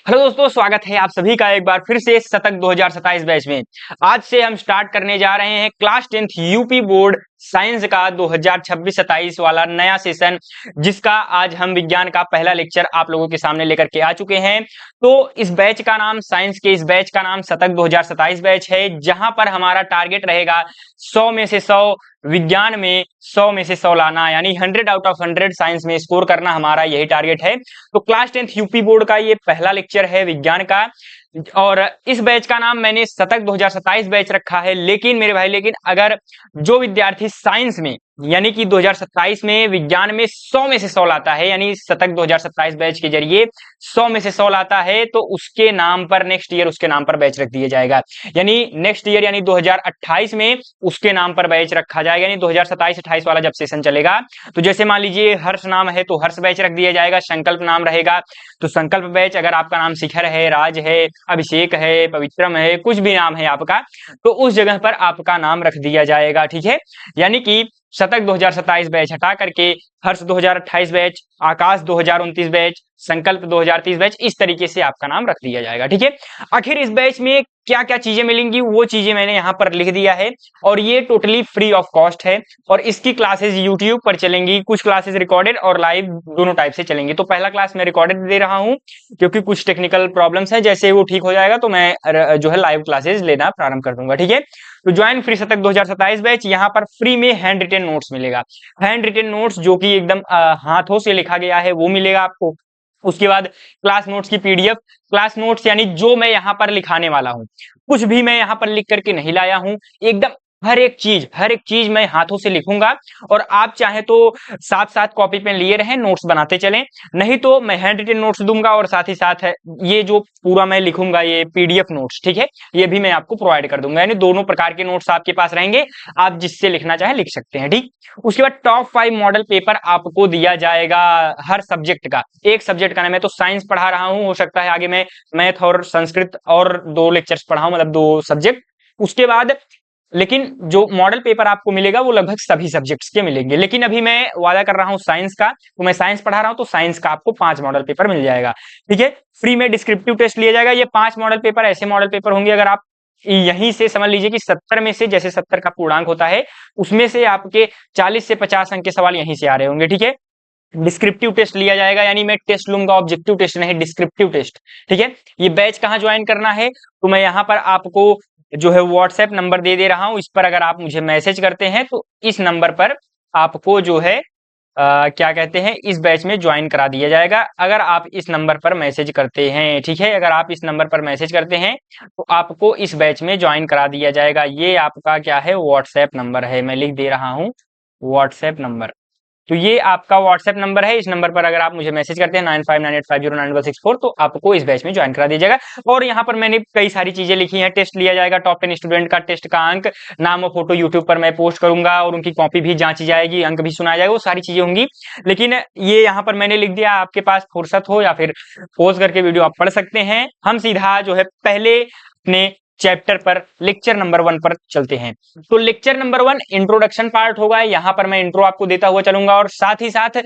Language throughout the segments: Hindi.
हेलो दोस्तों, स्वागत है आप सभी का एक बार फिर से शतक 2027 बैच में। आज से हम स्टार्ट करने जा रहे हैं class 10th UP board science का 2026-27 वाला नया सेशन, जिसका आज हम विज्ञान का पहला लेक्चर आप लोगों के सामने लेकर के आ चुके हैं। तो इस बैच का नाम साइंस के इस बैच का नाम शतक 2027 बैच है, जहां पर हमारा टारगेट रहेगा 100 में से 100, विज्ञान में 100 में से 100 लाना, यानी 100 आउट ऑफ 100 साइंस में स्कोर करना, हमारा यही टारगेट है। तो क्लास 10th यूपी बोर्ड का ये पहला लेक्चर है विज्ञान का, और इस बैच का नाम मैंने शतक 2027 बैच रखा है। लेकिन मेरे भाई, लेकिन अगर जो विद्यार्थी साइंस में यानी कि 2027 में विज्ञान में 100 में से 100 लाता है, यानी शतक 2027 बैच के जरिए 100 में से 100 लाता है, तो उसके नाम पर नेक्स्ट ईयर उसके नाम पर बैच रख दिया जाएगा। यानी नेक्स्ट ईयर यानी 2028 में उसके नाम पर बैच रखा जाएगा। यानी 2027-28 वाला जब सेशन चलेगा, तो जैसे मान लीजिए हर्ष नाम है तो हर्ष बैच रख दिया जाएगा। संकल्प नाम रहेगा तो संकल्प बैच। अगर आपका नाम शिखर है, राज है, अभिषेक है, पवित्रम है, कुछ भी नाम है आपका, तो उस जगह पर आपका नाम रख दिया जाएगा। ठीक है, यानी कि शतक 2027 बैच हटा करके हर्ष 2028 बैच, आकाश 2029 बैच, संकल्प 2030 बैच, इस तरीके से आपका नाम रख दिया जाएगा। ठीक है, आखिर इस बैच में क्या क्या चीजें मिलेंगी वो चीजें मैंने यहाँ पर लिख दिया है, और ये टोटली फ्री ऑफ कॉस्ट है। और इसकी क्लासेस यूट्यूब पर चलेंगी, कुछ क्लासेस रिकॉर्डेड और लाइव दोनों टाइप से चलेंगी। तो पहला क्लास मैं रिकॉर्डेड दे रहा हूँ, क्योंकि कुछ टेक्निकल प्रॉब्लम्स है, जैसे वो ठीक हो जाएगा तो मैं जो है लाइव क्लासेस लेना प्रारंभ कर दूंगा। ठीक है, तो ज्वाइन फ्री शतक 2027 बैच। यहाँ पर फ्री में हैंड रिटेन नोट्स मिलेगा। हैंड रिटेन नोट्स जो कि एकदम हाथों से लिखा गया है वो मिलेगा आपको। उसके बाद क्लास नोट्स की पीडीएफ, क्लास नोट्स यानी जो मैं यहाँ पर लिखाने वाला हूँ, कुछ भी मैं यहाँ पर लिख करके नहीं लाया हूँ, एकदम हर एक चीज मैं हाथों से लिखूंगा। और आप चाहे तो साथ साथ कॉपी पेन लिए रहें, नोट्स बनाते चलें, नहीं तो मैं हैंड रिटेन नोट्स दूंगा और साथ ही साथ है ये जो पूरा मैं लिखूंगा ये पीडीएफ नोट्स, ठीक है, ये भी मैं आपको प्रोवाइड कर दूंगा। यानी दोनों प्रकार के नोट्स आपके पास रहेंगे, आप जिससे लिखना चाहे लिख सकते हैं। ठीक, उसके बाद टॉप 5 मॉडल पेपर आपको दिया जाएगा हर सब्जेक्ट का। एक सब्जेक्ट का नाम, मैं तो साइंस पढ़ा रहा हूं, हो सकता है आगे मैं मैथ और संस्कृत और 2 लेक्चर्स पढ़ाऊं, मतलब 2 सब्जेक्ट। उसके बाद लेकिन जो मॉडल पेपर आपको मिलेगा वो लगभग सभी सब्जेक्ट्स के मिलेंगे। लेकिन अभी मैं वादा कर रहा हूं साइंस का, तो मैं साइंस पढ़ा रहा हूं, तो साइंस का आपको 5 मॉडल पेपर मिल जाएगा। ठीक है, फ्री में डिस्क्रिप्टिव टेस्ट लिया जाएगा। ये 5 मॉडल पेपर ऐसे मॉडल पेपर होंगे, अगर आप यहीं से समझ लीजिए कि 70 में से, जैसे 70 का पूर्णांक होता है, उसमें से आपके 40 से 50 अंक के सवाल यहीं से आ रहे होंगे। ठीक है, डिस्क्रिप्टिव टेस्ट लिया जाएगा, यानी मैं टेस्ट लूंगा, ऑब्जेक्टिव टेस्ट नहीं, डिस्क्रिप्टिव टेस्ट। ठीक है, ये बैच कहाँ ज्वाइन करना है, तो मैं यहाँ पर आपको जो है व्हाट्सएप नंबर दे रहा हूं। इस पर अगर आप मुझे मैसेज करते हैं तो इस नंबर पर आपको जो है क्या कहते हैं, इस बैच में ज्वाइन करा दिया जाएगा, अगर आप इस नंबर पर मैसेज करते हैं। ठीक है, अगर आप इस नंबर पर मैसेज करते हैं तो आपको इस बैच में ज्वाइन करा दिया जाएगा। ये आपका क्या है, व्हाट्सएप नंबर है, मैं लिख दे रहा हूँ व्हाट्सएप नंबर। तो ये आपका व्हाट्सएप नंबर है, इस नंबर पर अगर आप मुझे मैसेज करते हैं 9598509164, तो आपको इस बैच में ज्वाइन करा दिया जाएगा। और यहाँ पर मैंने कई सारी चीजें लिखी हैं। टेस्ट लिया जाएगा, टॉप 10 स्टूडेंट का टेस्ट का अंक, नाम और फोटो यूट्यूब पर मैं पोस्ट करूंगा, और उनकी कॉपी भी जांची जाएगी, अंक भी सुनाया जाएगा, वो सारी चीजें होंगी। लेकिन ये यहाँ पर मैंने लिख दिया, आपके पास फुर्सत हो या फिर पॉज करके वीडियो आप पढ़ सकते हैं। हम सीधा जो है पहले अपने चैप्टर पर लेक्चर नंबर 1 पर चलते हैं। तो लेक्चर नंबर 1 इंट्रोडक्शन पार्ट होगा। यहाँ पर मैं इंट्रो आपको देता हुआ चलूंगा, और साथ ही साथ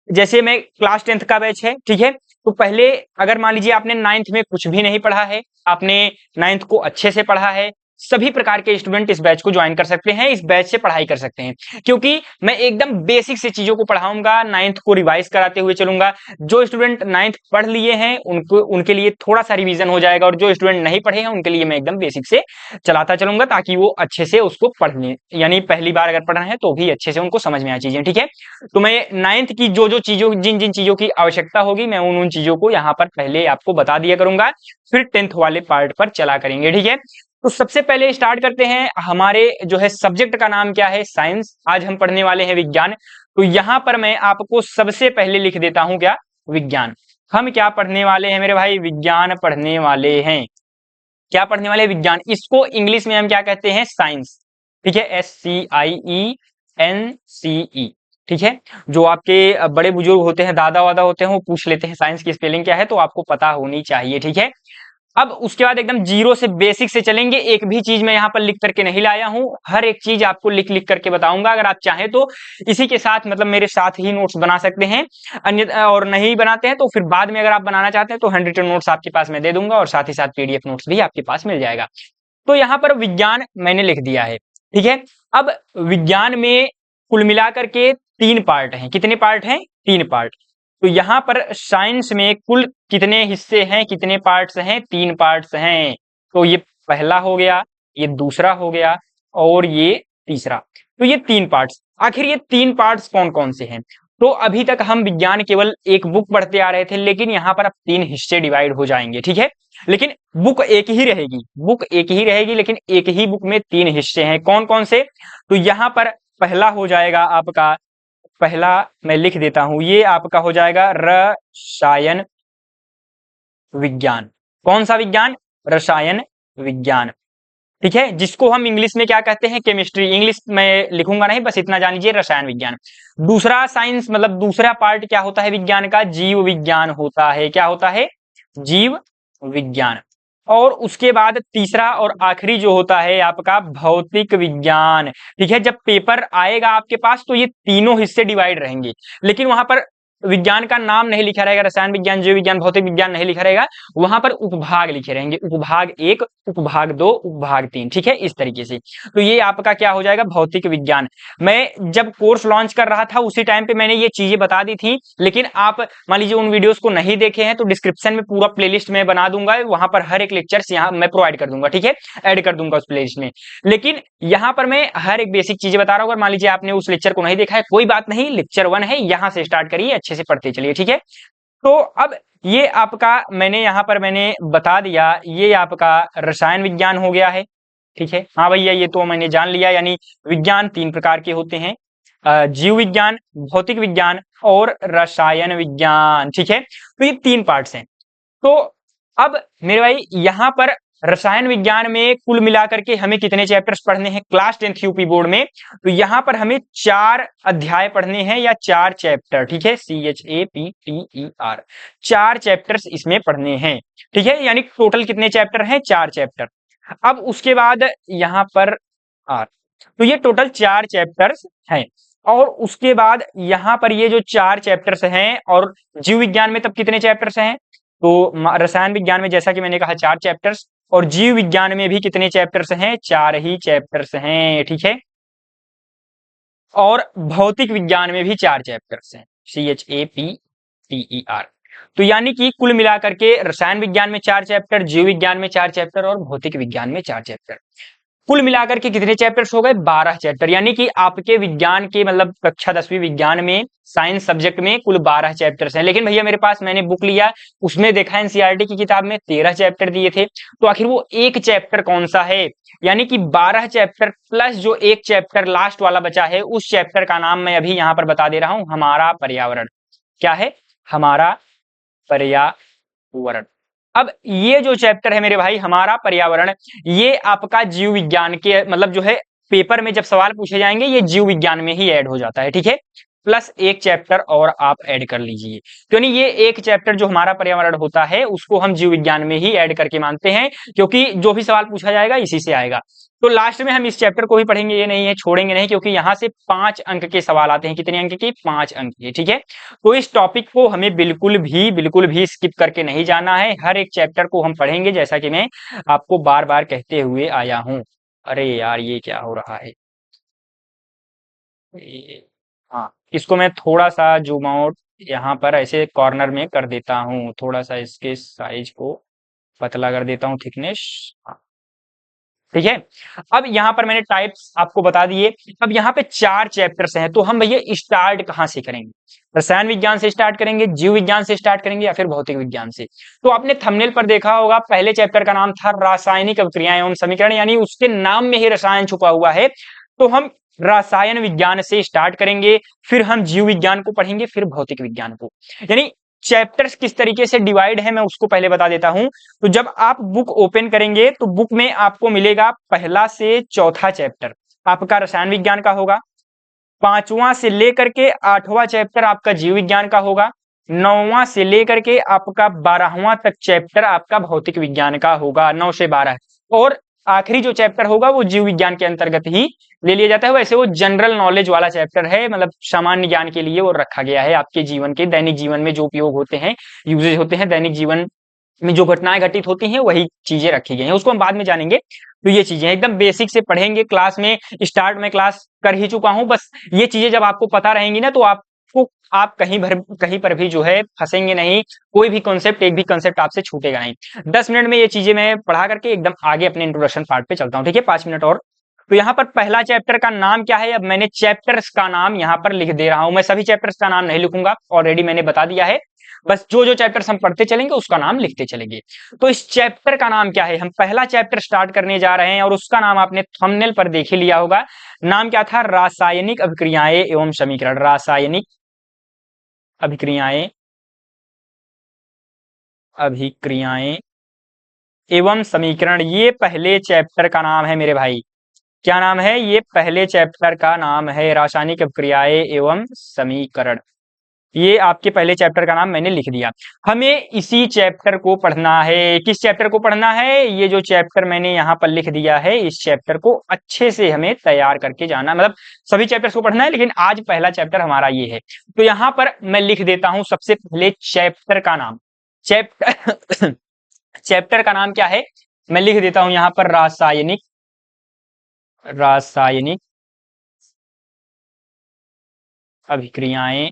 जैसे मैं क्लास 10th का बैच है, ठीक है, तो पहले अगर मान लीजिए आपने 9th में कुछ भी नहीं पढ़ा है, आपने 9th को अच्छे से पढ़ा है, सभी प्रकार के स्टूडेंट इस बैच को ज्वाइन कर सकते हैं, इस बैच से पढ़ाई कर सकते हैं, क्योंकि मैं एकदम बेसिक से चीजों को पढ़ाऊंगा, 9th को रिवाइज कराते हुए चलूंगा। जो स्टूडेंट 9th पढ़ लिए हैं उनको, उनके लिए थोड़ा सा रिवीजन हो जाएगा, और जो स्टूडेंट नहीं पढ़े हैं उनके लिए मैं एकदम बेसिक से चलाता चलूंगा, ताकि वो अच्छे से उसको पढ़ लें, यानी पहली बार अगर पढ़ रहे हैं तो भी अच्छे से उनको समझ में आ चीजें। ठीक है, तो मैं 9th की जो जो चीजों, जिन जिन चीजों की आवश्यकता होगी, मैं उन चीजों को यहाँ पर पहले आपको बता दिया करूंगा, फिर 10th वाले पार्ट पर चला करेंगे। ठीक है, तो सबसे पहले स्टार्ट करते हैं। हमारे जो है सब्जेक्ट का नाम क्या है, साइंस। आज हम पढ़ने वाले हैं विज्ञान। तो यहां पर मैं आपको सबसे पहले लिख देता हूं क्या, विज्ञान। हम क्या पढ़ने वाले हैं मेरे भाई, विज्ञान पढ़ने वाले हैं। क्या पढ़ने वाले, विज्ञान। इसको इंग्लिश में हम क्या कहते हैं, साइंस। ठीक है, SCIENCE। ठीक है, जो आपके बड़े बुजुर्ग होते हैं, दादा वादा होते हैं, वो पूछ लेते हैं साइंस की स्पेलिंग क्या है, तो आपको पता होनी चाहिए। ठीक है, अब उसके बाद एकदम जीरो से बेसिक से चलेंगे। एक भी चीज मैं यहाँ पर लिख करके नहीं लाया हूँ, हर एक चीज आपको लिख लिख करके बताऊंगा। अगर आप चाहें तो इसी के साथ मतलब मेरे साथ ही नोट्स बना सकते हैं, अन्य और नहीं बनाते हैं तो फिर बाद में अगर आप बनाना चाहते हैं तो हैंड रिटन नोट्स आपके पास मैं दे दूंगा और साथ ही साथ पीडीएफ नोट्स भी आपके पास मिल जाएगा। तो यहाँ पर विज्ञान मैंने लिख दिया है, ठीक है। अब विज्ञान में कुल मिलाकर के 3 पार्ट हैं। कितने पार्ट हैं? 3 पार्ट। तो यहाँ पर साइंस में कुल कितने हिस्से हैं, कितने पार्ट्स हैं? 3 पार्ट्स हैं। तो ये पहला हो गया, ये दूसरा हो गया और ये तीसरा। तो ये 3 पार्ट्स। आखिर ये 3 पार्ट्स कौन कौन से हैं? तो अभी तक हम विज्ञान केवल एक बुक पढ़ते आ रहे थे, लेकिन यहाँ पर अब 3 हिस्से डिवाइड हो जाएंगे, ठीक है। लेकिन बुक एक ही रहेगी, बुक एक ही रहेगी, लेकिन एक ही बुक में 3 हिस्से हैं। कौन कौन से? तो यहाँ पर पहला हो जाएगा आपका, पहला मैं लिख देता हूं, ये आपका हो जाएगा रसायन विज्ञान। कौन सा विज्ञान? रसायन विज्ञान, ठीक है, जिसको हम इंग्लिश में क्या कहते हैं? केमिस्ट्री। इंग्लिश में लिखूंगा नहीं, बस इतना जान लीजिए, रसायन विज्ञान। दूसरा साइंस मतलब दूसरा पार्ट क्या होता है विज्ञान का? जीव विज्ञान होता है। क्या होता है? जीव विज्ञान। और उसके बाद तीसरा और आखिरी जो होता है आपका भौतिक विज्ञान, ठीक है। जब पेपर आएगा आपके पास तो ये तीनों हिस्से डिवाइड रहेंगे, लेकिन वहां पर विज्ञान का नाम नहीं लिखा रहेगा, रसायन विज्ञान, जीव विज्ञान, भौतिक विज्ञान नहीं लिखा रहेगा, वहां पर उपभाग लिखे रहेंगे, उपभाग 1, उपभाग 2, उपभाग 3, ठीक है, इस तरीके से। तो ये आपका क्या हो जाएगा? भौतिक विज्ञान। मैं जब कोर्स लॉन्च कर रहा था उसी टाइम पे मैंने ये चीजें बता दी थी, लेकिन आप मान लीजिए उन वीडियोस को नहीं देखे हैं तो डिस्क्रिप्शन में पूरा प्लेलिस्ट में बना दूंगा, वहां पर हर एक लेक्चर्स यहाँ मैं प्रोवाइड कर दूंगा, ठीक है, ऐड कर दूंगा उस प्लेलिस्ट में। लेकिन यहाँ पर मैं हर एक बेसिक चीजें बता रहा हूँ। अगर मान लीजिए आपने उस लेक्चर को नहीं देखा है, कोई बात नहीं, लेक्चर 1 है, यहाँ से स्टार्ट करिए, अच्छे से पढ़ते चलिए, ठीक है। तो अब ये आपका मैंने यहाँ पर मैंने बता दिया, ये आपका रसायन विज्ञान हो गया है, ठीक है। हाँ भैया, ये तो मैंने जान लिया, यानी विज्ञान 3 प्रकार के होते हैं, जीव विज्ञान, भौतिक विज्ञान और रसायन विज्ञान, ठीक है। तो ये 3 पार्ट्स हैं। तो अब मेरे भाई यहाँ पर रसायन विज्ञान में कुल मिलाकर के हमें कितने चैप्टर्स पढ़ने हैं क्लास 10th यूपी बोर्ड में? तो यहाँ पर हमें 4 अध्याय पढ़ने हैं या 4 चैप्टर, ठीक है, CHAPTER, 4 चैप्टर्स इसमें पढ़ने हैं, ठीक है। यानी टोटल कितने चैप्टर हैं? 4 चैप्टर। अब उसके बाद यहाँ पर आर, तो ये टोटल 4 चैप्टर्स हैं। और उसके बाद यहाँ पर ये जो 4 चैप्टर्स हैं, और जीव विज्ञान में तब कितने चैप्टर्स हैं? तो रसायन विज्ञान में जैसा कि मैंने कहा 4 चैप्टर्स, और जीव विज्ञान में भी कितने चैप्टर्स हैं? 4 ही चैप्टर्स हैं, ठीक है। और भौतिक विज्ञान में भी 4 चैप्टर्स हैं, CHAPTER। तो यानी कि कुल मिलाकर के रसायन विज्ञान में 4 चैप्टर, जीव विज्ञान में 4 चैप्टर और भौतिक विज्ञान में 4 चैप्टर। कुल मिलाकर के कितने चैप्टर्स हो गए? 12 चैप्टर। यानी कि आपके विज्ञान के मतलब कक्षा 10वीं विज्ञान में साइंस सब्जेक्ट में कुल 12 चैप्टर्स हैं। लेकिन भैया मेरे पास मैंने बुक लिया, उसमें देखा एनसीईआरटी की किताब में 13 चैप्टर दिए थे, तो आखिर वो एक चैप्टर कौन सा है? यानी कि 12 चैप्टर प्लस जो एक चैप्टर लास्ट वाला बचा है, उस चैप्टर का नाम मैं अभी यहाँ पर बता दे रहा हूं, हमारा पर्यावरण। क्या है? हमारा पर्यावरण। अब ये जो चैप्टर है मेरे भाई, हमारा पर्यावरण, ये आपका जीव विज्ञान के मतलब जो है पेपर में जब सवाल पूछे जाएंगे, ये जीव विज्ञान में ही ऐड हो जाता है, ठीक है। प्लस एक चैप्टर और आप ऐड कर लीजिए, क्योंकि ये एक चैप्टर जो हमारा पर्यावरण होता है उसको हम जीव विज्ञान में ही ऐड करके मानते हैं, क्योंकि जो भी सवाल पूछा जाएगा इसी से आएगा। तो लास्ट में हम इस चैप्टर को भी पढ़ेंगे, ये नहीं है, छोड़ेंगे नहीं, क्योंकि यहाँ से 5 अंक के सवाल आते हैं। कितने अंक के? 5 अंक के, ठीक है। तो इस टॉपिक को हमें बिल्कुल भी स्किप करके नहीं जाना है, हर एक चैप्टर को हम पढ़ेंगे, जैसा कि मैं आपको बार बार कहते हुए आया हूं। अरे यार, ये क्या हो रहा है? हाँ, इसको मैं थोड़ा सा जूम आउट यहाँ पर ऐसे कॉर्नर में कर देता हूँ, थोड़ा सा इसके साइज को पतला कर देता हूँ, थिकनेस, ठीक है। अब यहाँ पर मैंने टाइप्स आपको बता दिए। अब यहाँ पे 4 चैप्टर्स हैं, तो हम भैया स्टार्ट कहाँ से करेंगे? रसायन विज्ञान से स्टार्ट करेंगे, जीव विज्ञान से स्टार्ट करेंगे, या फिर भौतिक विज्ञान से? तो आपने थंबनेल पर देखा होगा, पहले चैप्टर का नाम था रासायनिक अभिक्रियाएं एवं समीकरण, यानी उसके नाम में ही रसायन छुपा हुआ है। तो हम रसायन विज्ञान से स्टार्ट करेंगे, फिर हम जीव विज्ञान को पढ़ेंगे, फिर भौतिक विज्ञान को। यानी चैप्टर्स किस तरीके से डिवाइड है मैं उसको पहले बता देता हूं। तो जब आप बुक ओपन करेंगे तो बुक में आपको मिलेगा 1 से 4 चैप्टर आपका रसायन विज्ञान का होगा, 5वां से लेकर के 8वां चैप्टर आपका जीव विज्ञान का होगा, 9वां से लेकर के आपका 12वां तक चैप्टर आपका भौतिक विज्ञान का होगा, 9 से 12। और आखिरी जो चैप्टर होगा वो जीव विज्ञान के अंतर्गत ही ले लिया जाता है। वैसे वो जनरल नॉलेज वाला चैप्टर है, मतलब सामान्य ज्ञान के लिए वो रखा गया है, आपके जीवन के दैनिक जीवन में जो उपयोग होते हैं, यूजेज होते हैं, दैनिक जीवन में जो घटनाएं घटित होती हैं वही चीजें रखी गई हैं, उसको हम बाद में जानेंगे। तो ये चीजें एकदम बेसिक से पढ़ेंगे क्लास में, स्टार्ट में क्लास कर ही चुका हूं। बस ये चीजें जब आपको पता रहेंगी ना तो आपको, आप कहीं पर भी जो है फंसेंगे नहीं, कोई भी कॉन्सेप्ट, एक भी कॉन्सेप्ट आपसे छूटेगा नहीं। 10 मिनट में ये चीजें मैं पढ़ा करके एकदम आगे अपने इंट्रोडक्शन पार्ट पे चलता हूँ, ठीक है, 5 मिनट और। तो यहाँ पर पहला चैप्टर का नाम क्या है, अब मैंने चैप्टर्स का नाम यहाँ पर लिख दे रहा हूं। मैं सभी चैप्टर्स का नाम नहीं लिखूंगा, ऑलरेडी मैंने बता दिया है। बस जो जो चैप्टर्स हम पढ़ते चलेंगे उसका नाम लिखते चलेंगे। तो इस चैप्टर का नाम क्या है, हम पहला चैप्टर स्टार्ट करने जा रहे हैं और उसका नाम आपने थंबनेल पर देख ही लिया होगा। नाम क्या था, रासायनिक अभिक्रियाएं एवं समीकरण। रासायनिक अभिक्रियाएं, अभिक्रियाएं एवं समीकरण, ये पहले चैप्टर का नाम है मेरे भाई। क्या नाम है, ये पहले चैप्टर का नाम है, रासायनिक अभिक्रियाएं एवं समीकरण। ये आपके पहले चैप्टर का नाम मैंने लिख दिया। हमें इसी चैप्टर को पढ़ना है। किस चैप्टर को पढ़ना है, ये जो चैप्टर मैंने यहाँ पर लिख दिया है, इस चैप्टर को अच्छे से हमें तैयार करके जाना, मतलब सभी चैप्टर्स को पढ़ना है, लेकिन आज पहला चैप्टर हमारा ये है। तो यहाँ पर मैं लिख देता हूं सबसे पहले चैप्टर का नाम। चैप्टर चैप्टर का नाम क्या है, मैं लिख देता हूं यहाँ पर, रासायनिक, रासायनिक अभिक्रियाएं।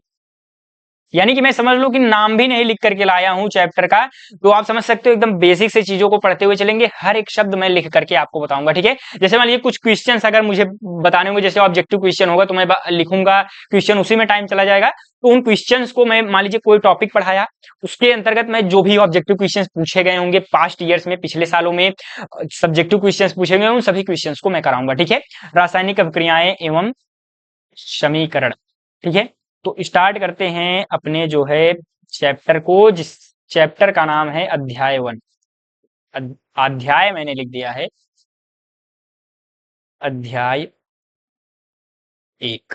यानी कि मैं समझ लूं कि नाम भी नहीं लिख करके लाया हूं चैप्टर का, तो आप समझ सकते हो एकदम बेसिक से चीजों को पढ़ते हुए चलेंगे, हर एक शब्द मैं लिख करके आपको बताऊंगा, ठीक है। जैसे मान लीजिए कुछ क्वेश्चंस अगर मुझे बताने होंगे, जैसे ऑब्जेक्टिव क्वेश्चन होगा तो मैं लिखूंगा क्वेश्चन, उसी में टाइम चला जाएगा। तो उन क्वेश्चंस को मैं, मान लीजिए कोई टॉपिक पढ़ाया, उसके अंतर्गत मैं जो भी ऑब्जेक्टिव क्वेश्चंस पूछे गए होंगे पास्ट ईयर्स में, पिछले सालों में सब्जेक्टिव क्वेश्चंस पूछे गए, उन सभी क्वेश्चंस को मैं कराऊंगा, ठीक है। रासायनिक अभिक्रियाएं एवं समीकरण, ठीक है। तो स्टार्ट करते हैं अपने जो है चैप्टर को, जिस चैप्टर का नाम है अध्याय 1। अध्याय मैंने लिख दिया है अध्याय 1।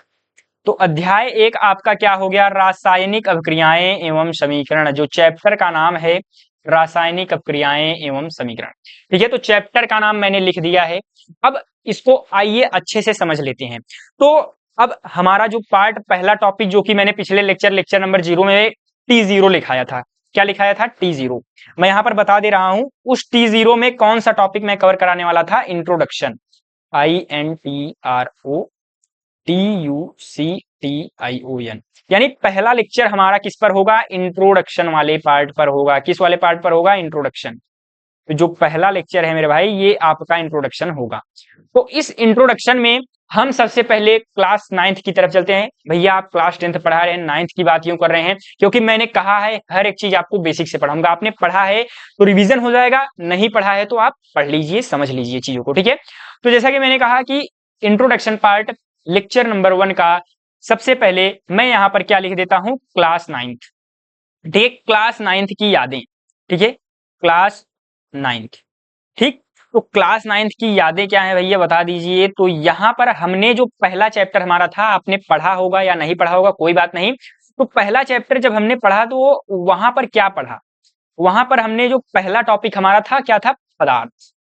तो अध्याय 1 आपका क्या हो गया, रासायनिक अभिक्रियाएं एवं समीकरण। जो चैप्टर का नाम है रासायनिक अभिक्रियाएं एवं समीकरण, ठीक है। तो चैप्टर का नाम मैंने लिख दिया है। अब इसको आइए अच्छे से समझ लेते हैं। तो अब हमारा जो पार्ट, पहला टॉपिक, जो कि मैंने पिछले लेक्चर नंबर 0 में T0 लिखाया था, क्या लिखाया था, T0। मैं यहां पर बता दे रहा हूं, उस T0 में कौन सा टॉपिक मैं कवर कराने वाला था, इंट्रोडक्शन, INTRODUCTION। यानी पहला लेक्चर हमारा किस पर होगा, इंट्रोडक्शन वाले पार्ट पर होगा। किस वाले पार्ट पर होगा, इंट्रोडक्शन। तो जो पहला लेक्चर है मेरे भाई, ये आपका इंट्रोडक्शन होगा। तो इस इंट्रोडक्शन में हम सबसे पहले क्लास 9th की तरफ चलते हैं। भैया आप क्लास 10th पढ़ा रहे हैं, 9th की बात क्यों कर रहे हैं, क्योंकि मैंने कहा है हर एक चीज आपको बेसिक से पढ़ाऊंगा। आपने पढ़ा है तो रिवीजन हो जाएगा, नहीं पढ़ा है तो आप पढ़ लीजिए, समझ लीजिए चीजों को, ठीक है। तो जैसा कि मैंने कहा कि इंट्रोडक्शन पार्ट लेक्चर नंबर 1 का, सबसे पहले मैं यहां पर क्या लिख देता हूं, क्लास 9th, ठीक है, क्लास 9th की यादें, ठीक है, क्लास 9th, ठीक। तो क्लास 9th की यादें क्या है भैया, बता दीजिए। तो यहां पर हमने जो पहला चैप्टर हमारा था, आपने पढ़ा होगा या नहीं पढ़ा होगा, कोई बात नहीं। तो पहला चैप्टर जब हमने पढ़ा तो वहां पर क्या पढ़ा, वहां पर हमने जो पहला टॉपिक हमारा था, क्या था, पदार्थ,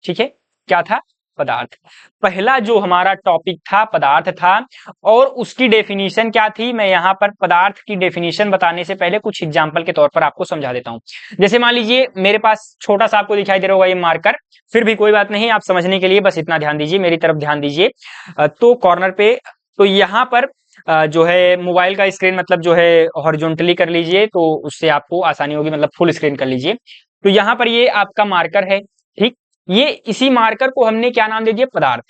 ठीक है, क्या था, पदार्थ। पहला जो हमारा टॉपिक था पदार्थ था, और उसकी डेफिनेशन क्या थी, मैं यहां पर पदार्थ की डेफिनेशन बताने से पहले कुछ एग्जांपल के तौर पर आपको समझा देता हूं। जैसे मान लीजिए मेरे पास छोटा सा आपको दिखाई दे रहा होगा ये मार्कर, फिर भी कोई बात नहीं, आप समझने के लिए बस इतना ध्यान दीजिए, मेरी तरफ ध्यान दीजिए। तो कॉर्नर पे, तो यहाँ पर जो है मोबाइल का स्क्रीन, मतलब जो है हॉरिजॉन्टली कर लीजिए, तो उससे आपको आसानी होगी, मतलब फुल स्क्रीन कर लीजिए। तो यहाँ पर ये आपका मार्कर है, ठीक। ये इसी मार्कर को हमने क्या नाम दे दिया, पदार्थ।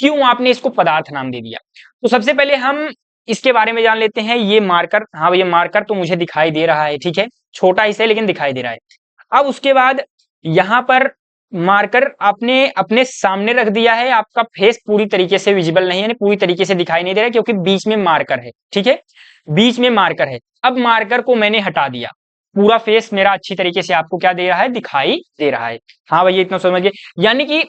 क्यों आपने इसको पदार्थ नाम दे दिया, तो सबसे पहले हम इसके बारे में जान लेते हैं। ये मार्कर, हाँ भैया मार्कर तो मुझे दिखाई दे रहा है, ठीक है, छोटा ही है लेकिन दिखाई दे रहा है। अब उसके बाद यहाँ पर मार्कर आपने अपने सामने रख दिया है, आपका फेस पूरी तरीके से विजिबल नहीं है, पूरी तरीके से दिखाई नहीं दे रहा है, क्योंकि बीच में मार्कर है, ठीक है, बीच में मार्कर है। अब मार्कर को मैंने हटा दिया, पूरा फेस मेरा अच्छी तरीके से आपको क्या दे रहा है, दिखाई दे रहा है। हाँ भैया इतना समझिए, यानी कि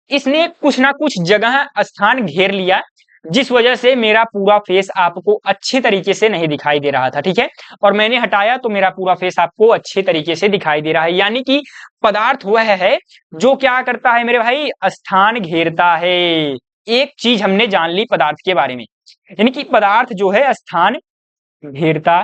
इसने कुछ ना कुछ जगह स्थान घेर लिया, जिस वजह से मेरा पूरा फेस आपको अच्छे तरीके से नहीं दिखाई दे रहा था, ठीक है। और मैंने हटाया तो मेरा पूरा फेस आपको अच्छे तरीके से दिखाई दे रहा है। यानी कि पदार्थ वह है जो क्या करता है मेरे भाई, स्थान घेरता है। एक चीज हमने जान ली पदार्थ के बारे में, यानी कि पदार्थ जो है स्थान घेरता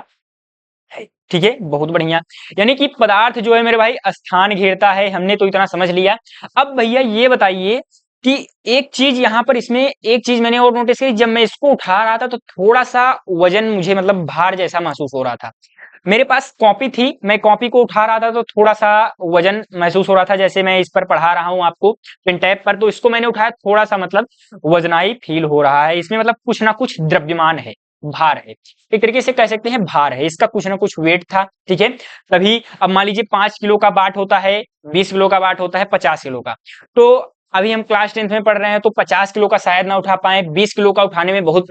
है, ठीक है, बहुत बढ़िया। यानी कि पदार्थ जो है मेरे भाई स्थान घेरता है, हमने तो इतना समझ लिया। अब भैया ये बताइए कि एक चीज यहाँ पर, इसमें एक चीज मैंने और नोटिस की, जब मैं इसको उठा रहा था तो थोड़ा सा वजन मुझे मतलब भार जैसा महसूस हो रहा था। मेरे पास कॉपी थी, मैं कॉपी को उठा रहा था तो थोड़ा सा वजन महसूस हो रहा था, जैसे मैं इस पर पढ़ा रहा हूँ आपको पेन टैब पर, तो इसको मैंने उठाया, थोड़ा सा मतलब वजनाई फील हो रहा है। इसमें मतलब कुछ ना कुछ द्रव्यमान है, भार है, एक तरीके से कह सकते हैं भार है, इसका कुछ ना कुछ वेट था, ठीक है। तभी अब मान लीजिए 5 किलो का बाट होता है, 20 किलो का बाट होता है, 50 किलो का। तो अभी हम क्लास 10th में पढ़ रहे हैं तो 50 किलो का शायद ना उठा पाए, 20 किलो का उठाने में बहुत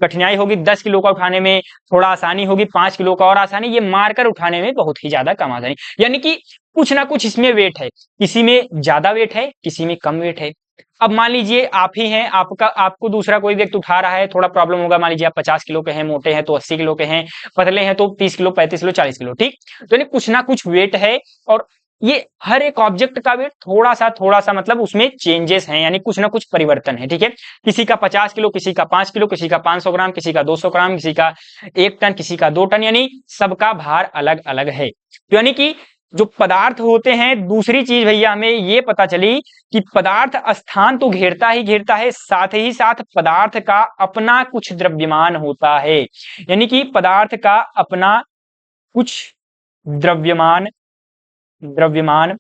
कठिनाई होगी, 10 किलो का उठाने में थोड़ा आसानी होगी, 5 किलो का और आसानी, ये मारकर उठाने में बहुत ही ज्यादा कम आसानी। यानी कि कुछ ना कुछ इसमें वेट है, किसी में ज्यादा वेट है, किसी में कम वेट है। अब मान लीजिए आप ही हैं, आपको दूसरा कोई व्यक्ति उठा रहा है, थोड़ा प्रॉब्लम होगा। मान लीजिए आप 50 किलो के हैं, मोटे हैं तो 80 किलो के हैं, पतले हैं तो 30 किलो, 35 किलो, 40 किलो, ठीक। तो यानी कुछ ना कुछ वेट है, और ये हर एक ऑब्जेक्ट का वेट थोड़ा सा मतलब उसमें चेंजेस हैं, यानी कुछ ना कुछ परिवर्तन है, ठीक है। किसी का 50 किलो, किसी का 5 किलो, किसी का 500 ग्राम, किसी का 200 ग्राम, किसी का 1 टन, किसी का 2 टन, यानी सबका भार अलग अलग है। तो यानी कि जो पदार्थ होते हैं, दूसरी चीज भैया हमें ये पता चली कि पदार्थ स्थान तो घेरता ही घेरता है, साथ ही साथ पदार्थ का अपना कुछ द्रव्यमान होता है। यानी कि पदार्थ का अपना कुछ द्रव्यमान द्रव्यमान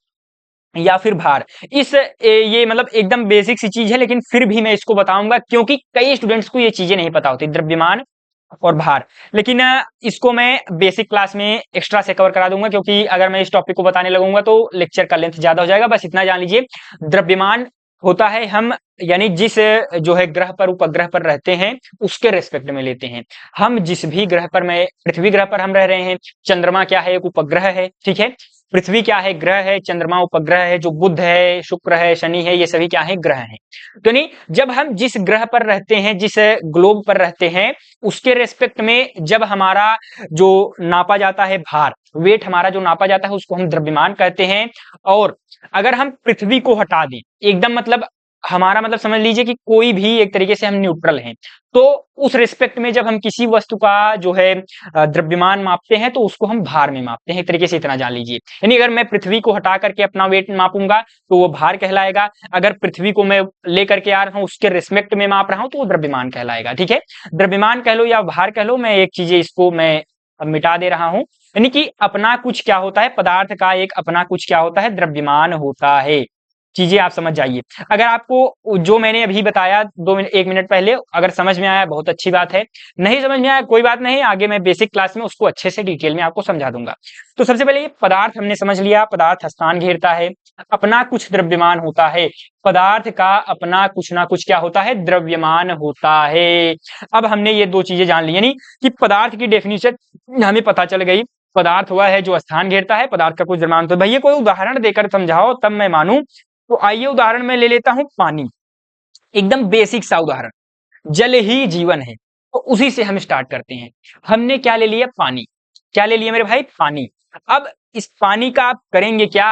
या फिर भार। ये मतलब एकदम बेसिक सी चीज है, लेकिन फिर भी मैं इसको बताऊंगा क्योंकि कई स्टूडेंट्स को ये चीजें नहीं पता होती, द्रव्यमान और भार। लेकिन इसको मैं बेसिक क्लास में एक्स्ट्रा से कवर करा दूंगा, क्योंकि अगर मैं इस टॉपिक को बताने लगूंगा तो लेक्चर का लेंथ ज्यादा हो जाएगा। बस इतना जान लीजिए, द्रव्यमान होता है हम, यानी जिस जो है ग्रह पर, उपग्रह पर रहते हैं उसके रेस्पेक्ट में लेते हैं। हम जिस भी ग्रह पर, मैं पृथ्वी ग्रह पर हम रह रहे हैं, चंद्रमा क्या है, एक उपग्रह है, ठीक है। पृथ्वी क्या है, ग्रह है, चंद्रमा उपग्रह है, जो बुध है, शुक्र है, शनि है, ये सभी क्या है, ग्रह हैं। तो नहीं, जब हम जिस ग्रह पर रहते हैं, जिस ग्लोब पर रहते हैं, उसके रेस्पेक्ट में जब हमारा जो नापा जाता है भार, वेट हमारा जो नापा जाता है, उसको हम द्रव्यमान कहते हैं। और अगर हम पृथ्वी को हटा दें एकदम, मतलब हमारा मतलब समझ लीजिए कि कोई भी एक तरीके से हम न्यूट्रल हैं, तो उस रिस्पेक्ट में जब हम किसी वस्तु का जो है द्रव्यमान मापते हैं तो उसको हम भार में मापते हैं, एक तरीके से इतना जान लीजिए। यानी अगर मैं पृथ्वी को हटा करके अपना वेट मापूंगा तो वो भार कहलाएगा, अगर पृथ्वी को मैं लेकर के आ रहा हूं, उसके रिस्पेक्ट में माप रहा हूं, तो वो द्रव्यमान कहलाएगा, ठीक है। द्रव्यमान कह लो या भार कह लो, मैं एक चीज इसको मैं मिटा दे रहा हूं। यानी कि अपना कुछ क्या होता है, पदार्थ का एक अपना कुछ क्या होता है, द्रव्यमान होता है। चीजें आप समझ जाइए। अगर आपको जो मैंने अभी बताया 1 मिनट पहले, अगर समझ में आया बहुत अच्छी बात है, नहीं समझ में आया कोई बात नहीं, आगे मैं बेसिक क्लास में उसको अच्छे से डिटेल में आपको समझा दूंगा। तो सबसे पहले ये पदार्थ हमने समझ लिया, पदार्थ स्थान घेरता है, अपना कुछ द्रव्यमान होता है। पदार्थ का अपना कुछ ना कुछ क्या होता है, द्रव्यमान होता है। अब हमने ये 2 चीजें जान ली, यानी कि पदार्थ की डेफिनेशन हमें पता चल गई। पदार्थ हुआ है जो स्थान घेरता है, पदार्थ का कुछ द्रव्यमान। तो भैया कोई उदाहरण देकर समझाओ तब मैं मानूं। तो आइए उदाहरण में ले लेता हूं पानी, एकदम बेसिक सा उदाहरण, जल ही जीवन है, तो उसी से हम स्टार्ट करते हैं। हमने क्या ले लिया, पानी। क्या ले लिया मेरे भाई, पानी। अब इस पानी का आप करेंगे क्या,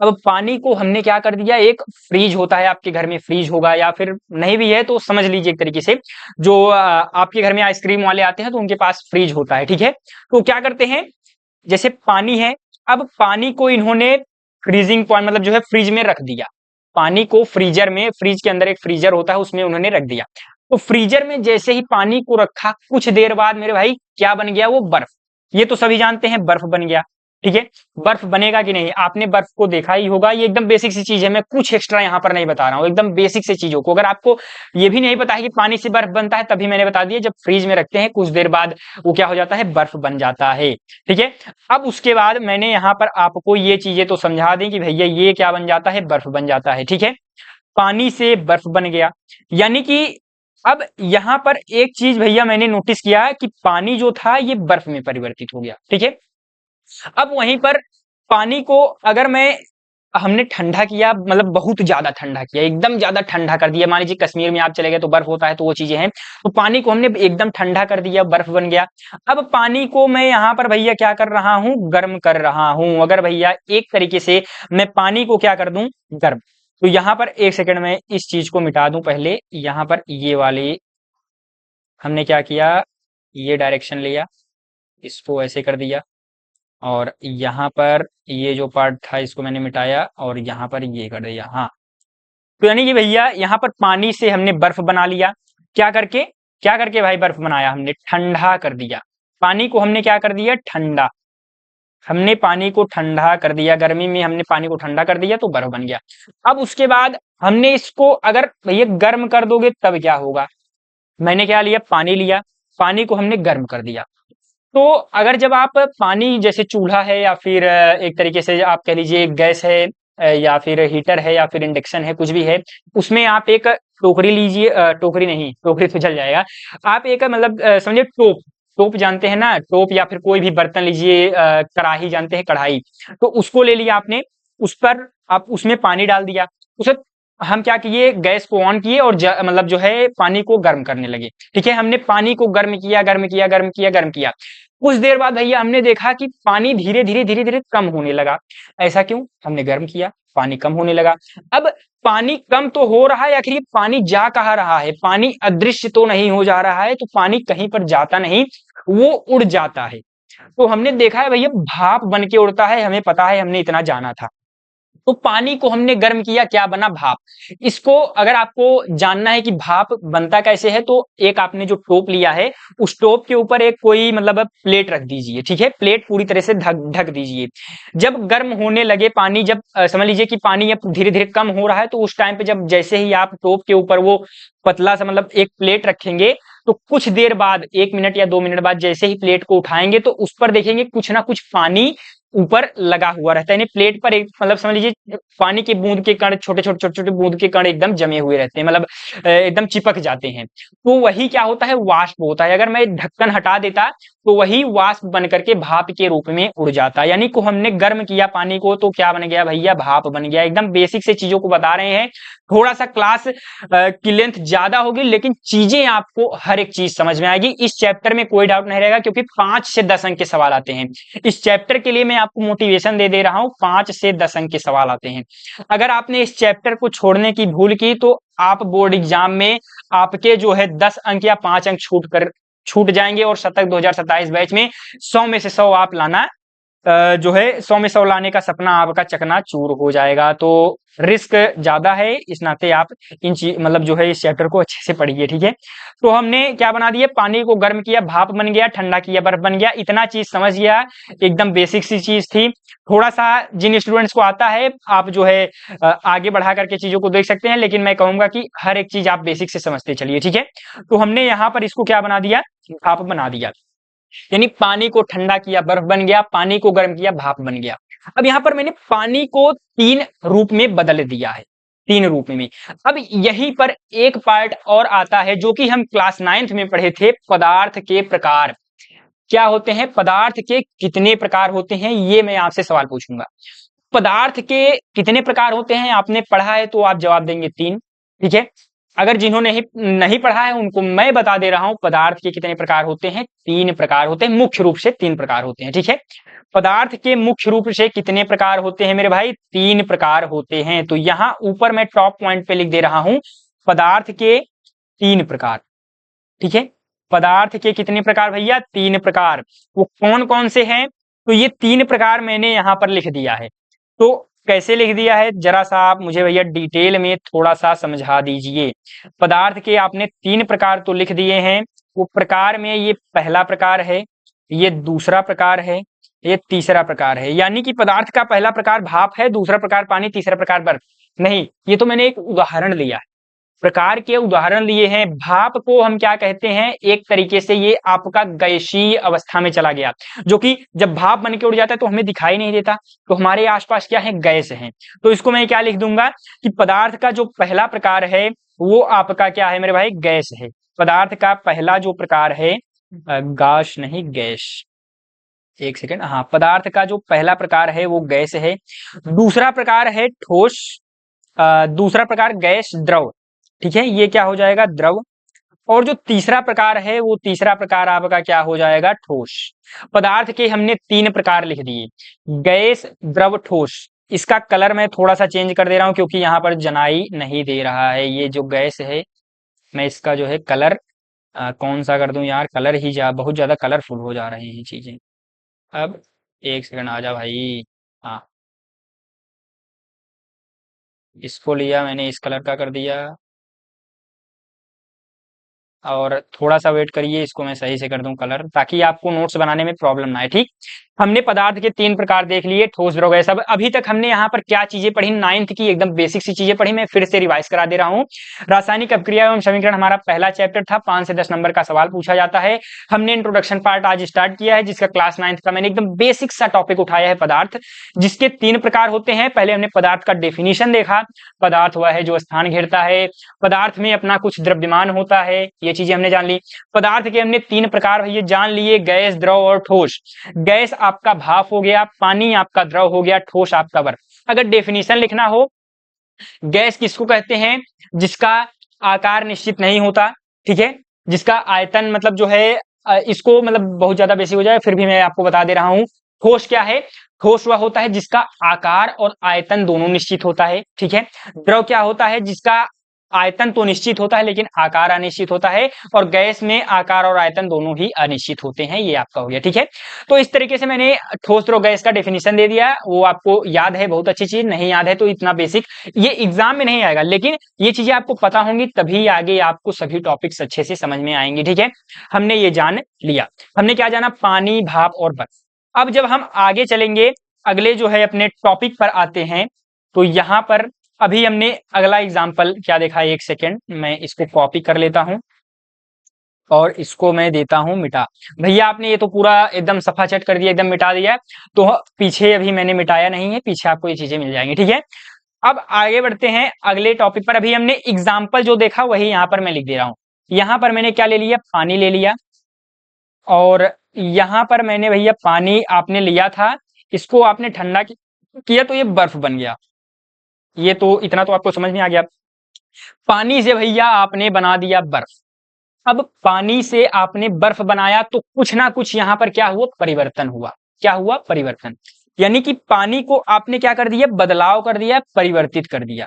अब पानी को हमने क्या कर दिया, एक फ्रीज होता है आपके घर में, फ्रीज होगा या फिर नहीं भी है तो समझ लीजिए एक तरीके से, जो आपके घर में आइसक्रीम वाले आते हैं तो उनके पास फ्रीज होता है, ठीक है। तो क्या करते हैं, जैसे पानी है, अब पानी को इन्होंने फ्रीजिंग पॉइंट मतलब जो है फ्रिज में रख दिया। पानी को फ्रीजर में, फ्रिज के अंदर एक फ्रीजर होता है, उसमें उन्होंने रख दिया। तो फ्रीजर में जैसे ही पानी को रखा, कुछ देर बाद मेरे भाई क्या बन गया, वो बर्फ। ये तो सभी जानते हैं, बर्फ बन गया, ठीक है। बर्फ बनेगा कि नहीं, आपने बर्फ को देखा ही होगा, ये एकदम बेसिक सी चीज है, मैं कुछ एक्स्ट्रा यहाँ पर नहीं बता रहा हूँ, एकदम बेसिक सी चीजों को। अगर आपको ये भी नहीं पता है कि पानी से बर्फ बनता है, तभी मैंने बता दिया, जब फ्रीज में रखते हैं कुछ देर बाद वो क्या हो जाता है, बर्फ बन जाता है, ठीक है। अब उसके बाद मैंने यहाँ पर आपको ये चीजें तो समझा दी कि भैया ये क्या बन जाता है, बर्फ बन जाता है, ठीक है। पानी से बर्फ बन गया, यानी कि अब यहां पर एक चीज भैया मैंने नोटिस किया कि पानी जो था ये बर्फ में परिवर्तित हो गया, ठीक है। अब वहीं पर पानी को अगर मैं हमने ठंडा किया, मतलब बहुत ज्यादा ठंडा किया, एकदम ज्यादा ठंडा कर दिया। मान लीजिए कश्मीर में आप चले गए तो बर्फ होता है, तो वो चीजें हैं। तो पानी को हमने एकदम ठंडा कर दिया, बर्फ बन गया। अब पानी को मैं यहाँ पर भैया क्या कर रहा हूँ, गर्म कर रहा हूँ। अगर भैया एक तरीके से मैं पानी को क्या कर दूं, गर्म, तो यहाँ पर एक सेकंड में इस चीज को मिटा दूं। पहले यहाँ पर ये वाली हमने क्या किया, ये डायरेक्शन लिया, इसको ऐसे कर दिया, और यहाँ पर ये जो पार्ट था इसको मैंने मिटाया और यहाँ पर ये कर दिया। हाँ, तो यानी कि भैया यहाँ पर पानी से हमने बर्फ बना लिया। क्या करके, क्या करके भाई बर्फ बनाया हमने, ठंडा कर दिया। पानी को हमने क्या कर दिया, ठंडा। हमने पानी को ठंडा कर दिया, गर्मी में हमने पानी को ठंडा कर दिया तो बर्फ बन गया। अब उसके बाद हमने इसको अगर भैया गर्म कर दोगे तब क्या होगा, मैंने क्या लिया, पानी लिया, पानी को हमने गर्म कर दिया। तो अगर जब आप पानी, जैसे चूल्हा है या फिर एक तरीके से आप कह लीजिए गैस है, या फिर हीटर है या फिर इंडक्शन है, कुछ भी है, उसमें आप एक टोकरी लीजिए, टोकरी नहीं, टोकरी तो जल जाएगा। आप एक मतलब समझिए टोप, टोप जानते हैं ना, टोप, या फिर कोई भी बर्तन लीजिए, कढ़ाई जानते हैं, कढ़ाई, तो उसको ले लिया आपने। उस पर आप उसमें पानी डाल दिया, उसे हम क्या किए, गैस को ऑन किए और मतलब जो है पानी को गर्म करने लगे। ठीक है, हमने पानी को गर्म किया, गर्म किया, गर्म किया, गर्म किया। कुछ देर बाद भैया हमने देखा कि पानी धीरे धीरे धीरे धीरे कम होने लगा। ऐसा क्यों, हमने गर्म किया, पानी कम होने लगा। अब पानी कम तो हो रहा है, आखिर ये पानी जा कहाँ रहा है, पानी अदृश्य तो नहीं हो जा रहा है, तो पानी कहीं पर जाता नहीं, वो उड़ जाता है। तो हमने देखा है भैया भाप बन के उड़ता है, हमें पता है, हमने इतना जाना था। तो पानी को हमने गर्म किया, क्या बना, भाप। इसको अगर आपको जानना है कि भाप बनता कैसे है, तो एक आपने जो टोप लिया है, उस टोप के ऊपर एक कोई मतलब प्लेट रख दीजिए। ठीक है, प्लेट पूरी तरह से ढक ढक दीजिए। जब गर्म होने लगे पानी, जब समझ लीजिए कि पानी अब धीरे धीरे कम हो रहा है, तो उस टाइम पे जब जैसे ही आप टोप के ऊपर वो पतला सा मतलब एक प्लेट रखेंगे, तो कुछ देर बाद, 1 मिनट या 2 मिनट बाद, जैसे ही प्लेट को उठाएंगे तो उस पर देखेंगे कुछ ना कुछ पानी ऊपर लगा हुआ रहता है। यानी प्लेट पर एक मतलब समझ लीजिए पानी के बूंद के कण, छोटे छोटे छोटे छोटे बूंद के कण एकदम जमे हुए रहते हैं, मतलब एकदम चिपक जाते हैं। तो वही क्या होता है, वाष्प होता है। अगर मैं ढक्कन हटा देता तो वही वाष्प बन करके भाप के रूप में उड़ जाता। यानी को हमने गर्म किया पानी को, तो क्या बन गया भैया, भाप बन गया। एकदम बेसिक से चीजों को बता रहे हैं। थोड़ा सा क्लास की लेंथ ज्यादा होगी, लेकिन चीजें आपको हर एक चीज समझ में आएगी। इस चैप्टर में कोई डाउट नहीं रहेगा, क्योंकि 5 से 10 अंक के सवाल आते हैं। इस चैप्टर के लिए मैं आपको मोटिवेशन दे रहा हूं, 5 से 10 अंक के सवाल आते हैं। अगर आपने इस चैप्टर को छोड़ने की भूल की, तो आप बोर्ड एग्जाम में आपके जो है 10 अंक या 5 अंक छूट जाएंगे, और शतक 2027 बैच में 100 में से 100 आप लाना जो है 100 में 100 लाने का सपना आपका चकनाचूर हो जाएगा। तो रिस्क ज्यादा है, इस नाते आप इन चीज मतलब जो है इस चैप्टर को अच्छे से पढ़िए। ठीक है, तो हमने क्या बना दिया, पानी को गर्म किया, भाप बन गया, ठंडा किया, बर्फ बन गया। इतना चीज समझ गया, एकदम बेसिक सी चीज थी। थोड़ा सा जिन स्टूडेंट्स को आता है, आप जो है आगे बढ़ा करके चीजों को देख सकते हैं, लेकिन मैं कहूंगा कि हर एक चीज आप बेसिक से समझते चलिए। ठीक है, तो हमने यहाँ पर इसको क्या बना दिया, भाप बना दिया। यानी पानी को ठंडा किया, बर्फ बन गया, पानी को गर्म किया, भाप बन गया। अब यहां पर मैंने पानी को 3 रूप में बदल दिया है, 3 रूप में। अब यहीं पर एक पार्ट और आता है, जो कि हम क्लास 9th में पढ़े थे, पदार्थ के प्रकार। क्या होते हैं पदार्थ के, कितने प्रकार होते हैं, ये मैं आपसे सवाल पूछूंगा। पदार्थ के कितने प्रकार होते हैं, आपने पढ़ा है तो आप जवाब देंगे 3। ठीक है, अगर जिन्होंने नहीं पढ़ा है उनको मैं बता दे रहा हूं, पदार्थ के कितने प्रकार होते हैं, 3 प्रकार होते हैं, मुख्य रूप से 3 प्रकार होते हैं। ठीक है, पदार्थ के मुख्य रूप से कितने प्रकार होते हैं मेरे भाई, 3 प्रकार होते हैं। तो यहां ऊपर मैं टॉप पॉइंट पे लिख दे रहा हूं, पदार्थ के 3 प्रकार। ठीक है, पदार्थ के कितने प्रकार भैया, 3 प्रकार। वो कौन कौन से हैं, तो ये 3 प्रकार मैंने यहां पर लिख दिया है। तो कैसे लिख दिया है, जरा सा आप मुझे भैया डिटेल में थोड़ा सा समझा दीजिए। पदार्थ के आपने 3 प्रकार तो लिख दिए हैं। वो प्रकार में ये पहला प्रकार है, ये दूसरा प्रकार है, ये तीसरा प्रकार है। यानी कि पदार्थ का पहला प्रकार भाप है, दूसरा प्रकार पानी, तीसरा प्रकार बर्फ नहीं। ये तो मैंने एक उदाहरण लिया है, प्रकार के उदाहरण लिए हैं। भाप को हम क्या कहते हैं, एक तरीके से ये आपका गैसीय अवस्था में चला गया, जो कि जब भाप बन के उड़ जाता है तो हमें दिखाई नहीं देता, तो हमारे आसपास क्या है, गैस है। तो इसको मैं क्या लिख दूंगा कि पदार्थ का जो पहला प्रकार है वो आपका क्या है मेरे भाई, गैस है। पदार्थ का पहला जो प्रकार है, गैस नहीं, गैस। एक सेकेंड, हाँ, पदार्थ का जो पहला प्रकार है वो गैस है, दूसरा प्रकार है ठोस, दूसरा प्रकार गैस द्रव, ठीक है, ये क्या हो जाएगा, द्रव। और जो तीसरा प्रकार है वो तीसरा प्रकार आपका क्या हो जाएगा, ठोस। पदार्थ के हमने 3 प्रकार लिख दिए, गैस द्रव ठोस। इसका कलर मैं थोड़ा सा चेंज कर दे रहा हूं क्योंकि यहाँ पर जनाई नहीं दे रहा है, ये जो गैस है मैं इसका जो है कलर कौन सा कर दूं यार, कलर ही बहुत ज्यादा कलरफुल हो जा रही हैं चीजें। अब एक सेकंड आ जा भाई। हाँ, इसको लिया मैंने, इस कलर का कर दिया, और थोड़ा सा वेट करिए, इसको मैं सही से कर दूं कलर, ताकि आपको नोट्स बनाने में प्रॉब्लम ना आए। ठीक, हमने पदार्थ के 3 प्रकार देख लिए, ठोस द्रव गैस। अब अभी तक हमने यहाँ पर क्या चीजें पढ़ी, 9th की एकदम बेसिक सी चीजें पढ़ी, मैं फिर से रिवाइज करा दे रहा हूँ। रासायनिक अभिक्रिया एवं समीकरण हमारा पहला चैप्टर था, 5 से 10 नंबर का सवाल पूछा जाता है। हमने इंट्रोडक्शन पार्ट आज स्टार्ट किया है, जिसका क्लास 9th का मैंने एकदम बेसिक सा टॉपिक उठाया है, पदार्थ, जिसके 3 प्रकार होते हैं। पहले हमने पदार्थ का डेफिनेशन देखा, पदार्थ वह है जो स्थान घेरता है, पदार्थ में अपना कुछ द्रव्यमान होता है, ये चीजें हमने जान ली। पदार्थ के हमने 3 प्रकार भैया जान लिए, गैस द्रव और ठोस। गैस आपका भाप हो गया, पानी आपका द्रव हो गया, ठोस आपका बर्फ। अगर डेफिनेशन लिखना हो, गैस किसको कहते हैं, जिसका आकार निश्चित नहीं होता, ठीक है, जिसका आयतन मतलब जो है इसको मतलब बहुत ज्यादा बेसिक हो जाए, फिर भी मैं आपको बता दे रहा हूं। ठोस क्या है, ठोस वह होता है जिसका आकार और आयतन दोनों निश्चित होता है, ठीक है। द्रव क्या होता है, जिसका आयतन तो निश्चित होता है लेकिन आकार अनिश्चित होता है, और गैस में आकार और आयतन दोनों ही अनिश्चित होते हैं, ये आपका हो गया, ठीक है। तो इस तरीके से मैंने ठोस द्रव गैस का डेफिनेशन दे दिया, वो आपको याद है, बहुत अच्छी चीज, नहीं याद है तो इतना बेसिक ये एग्जाम में नहीं आएगा, लेकिन ये चीजें आपको पता होंगी तभी आगे आपको सभी टॉपिक्स अच्छे से समझ में आएंगे, ठीक है। हमने ये जान लिया, हमने क्या जाना, पानी, भाप और बर्फ। अब जब हम आगे चलेंगे, अगले जो है अपने टॉपिक पर आते हैं, तो यहां पर अभी हमने अगला एग्जाम्पल क्या देखा, एक सेकेंड मैं इसको कॉपी कर लेता हूं और इसको मैं देता हूं मिटा। भैया आपने ये तो पूरा एकदम सफा चट कर दिया, एकदम मिटा दिया, तो पीछे अभी मैंने मिटाया नहीं है, पीछे आपको ये चीजें मिल जाएंगी, ठीक है। अब आगे बढ़ते हैं अगले टॉपिक पर। अभी हमने एग्जाम्पल जो देखा वही यहाँ पर मैं लिख दे रहा हूँ। यहाँ पर मैंने क्या ले लिया, पानी ले लिया, और यहाँ पर मैंने भैया पानी आपने लिया था, इसको आपने ठंडा किया तो ये बर्फ बन गया, ये तो इतना तो आपको समझ में आ गया। पानी से भैया आपने बना दिया बर्फ। अब पानी से आपने बर्फ बनाया तो कुछ ना कुछ यहाँ पर क्या हुआ, परिवर्तन हुआ। क्या हुआ, परिवर्तन, यानी कि पानी को आपने क्या कर दिया, बदलाव कर दिया, परिवर्तित कर दिया,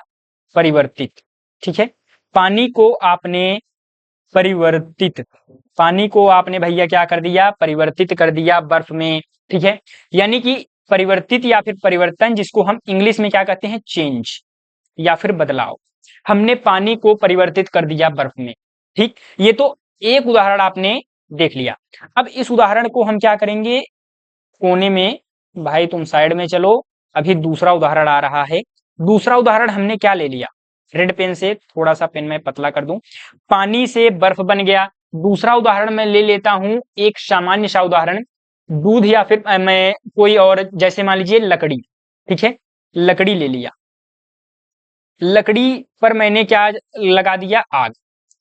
परिवर्तित, ठीक है। पानी को आपने परिवर्तित, पानी को आपने भैया क्या कर दिया, परिवर्तित कर दिया बर्फ में, ठीक है। यानी कि परिवर्तित या फिर परिवर्तन, जिसको हम इंग्लिश में क्या कहते हैं, चेंज या फिर बदलाव, हमने पानी को परिवर्तित कर दिया बर्फ में, ठीक। ये तो एक उदाहरण आपने देख लिया। अब इस उदाहरण को हम क्या करेंगे, कोने में, भाई तुम साइड में चलो, अभी दूसरा उदाहरण आ रहा है। दूसरा उदाहरण हमने क्या ले लिया, रेड पेन से थोड़ा सा पेन में पतला कर दूं, पानी से बर्फ बन गया। दूसरा उदाहरण मैं ले लेता हूं, एक सामान्य सा उदाहरण, दूध या फिर मैं कोई और, जैसे मान लीजिए लकड़ी, ठीक है, लकड़ी ले लिया। लकड़ी पर मैंने क्या लगा दिया, आग।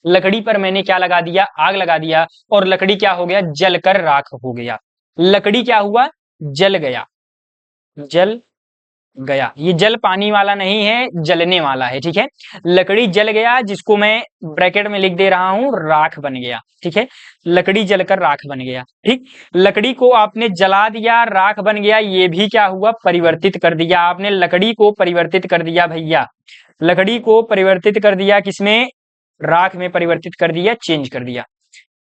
लकड़ी पर मैंने क्या लगा दिया, आग लगा दिया, और लकड़ी क्या हो गया, जलकर राख हो गया। लकड़ी क्या हुआ, जल गया, जल गया। ये जल पानी वाला नहीं है, जलने वाला है, ठीक है। लकड़ी जल गया, जिसको मैं ब्रैकेट में लिख दे रहा हूं, राख बन गया, ठीक है। लकड़ी जलकर राख बन गया, ठीक। लकड़ी को आपने जला दिया, राख बन गया, ये भी क्या हुआ, परिवर्तित कर दिया आपने, लकड़ी को परिवर्तित कर दिया भैया, लकड़ी को परिवर्तित कर दिया, किसमें, राख में परिवर्तित कर दिया, चेंज कर दिया।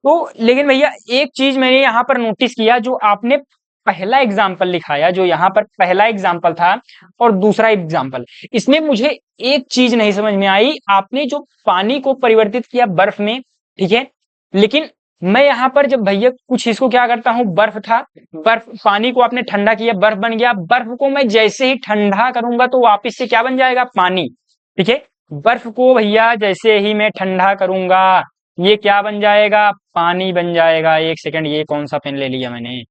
तो लेकिन भैया एक चीज मैंने यहाँ पर नोटिस किया, जो आपने पहला एग्जाम्पल लिखाया, जो यहाँ पर पहला एग्जाम्पल था और दूसरा एग्जाम्पल, इसमें मुझे एक चीज नहीं समझ में आई। आपने जो पानी को परिवर्तित किया बर्फ में, ठीक है, लेकिन मैं यहाँ पर जब भैया कुछ इसको क्या करता हूँ, बर्फ था, बर्फ, पानी को आपने ठंडा किया, बर्फ बन गया, बर्फ को मैं जैसे ही ठंडा करूंगा तो वापिस से क्या बन जाएगा, पानी, ठीक है। बर्फ को भैया जैसे ही मैं ठंडा करूंगा, ये क्या बन जाएगा, पानी बन जाएगा। एक सेकंड, ये कौन सा पेन ले लिया मैंने,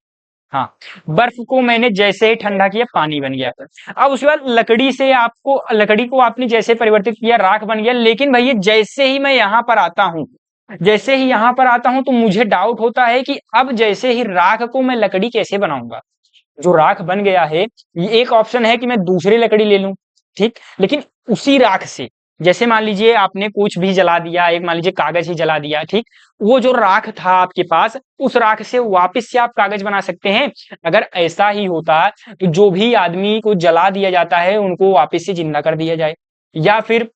हाँ, बर्फ को मैंने जैसे ही ठंडा किया, पानी बन गया। अब उसके बाद लकड़ी से आपको, लकड़ी को आपने जैसे परिवर्तित किया, राख बन गया, लेकिन भैया जैसे ही मैं यहाँ पर आता हूँ, जैसे ही यहाँ पर आता हूं तो मुझे डाउट होता है कि अब जैसे ही राख को मैं लकड़ी कैसे बनाऊंगा। जो राख बन गया है, ये एक ऑप्शन है कि मैं दूसरी लकड़ी ले लूं, ठीक, लेकिन उसी राख से, जैसे मान लीजिए आपने कुछ भी जला दिया, एक मान लीजिए कागज ही जला दिया, ठीक, वो जो राख था आपके पास, उस राख से वापस से आप कागज बना सकते हैं। अगर ऐसा ही होता तो जो भी आदमी को जला दिया जाता है उनको वापस से जिंदा कर दिया जाए, या फिर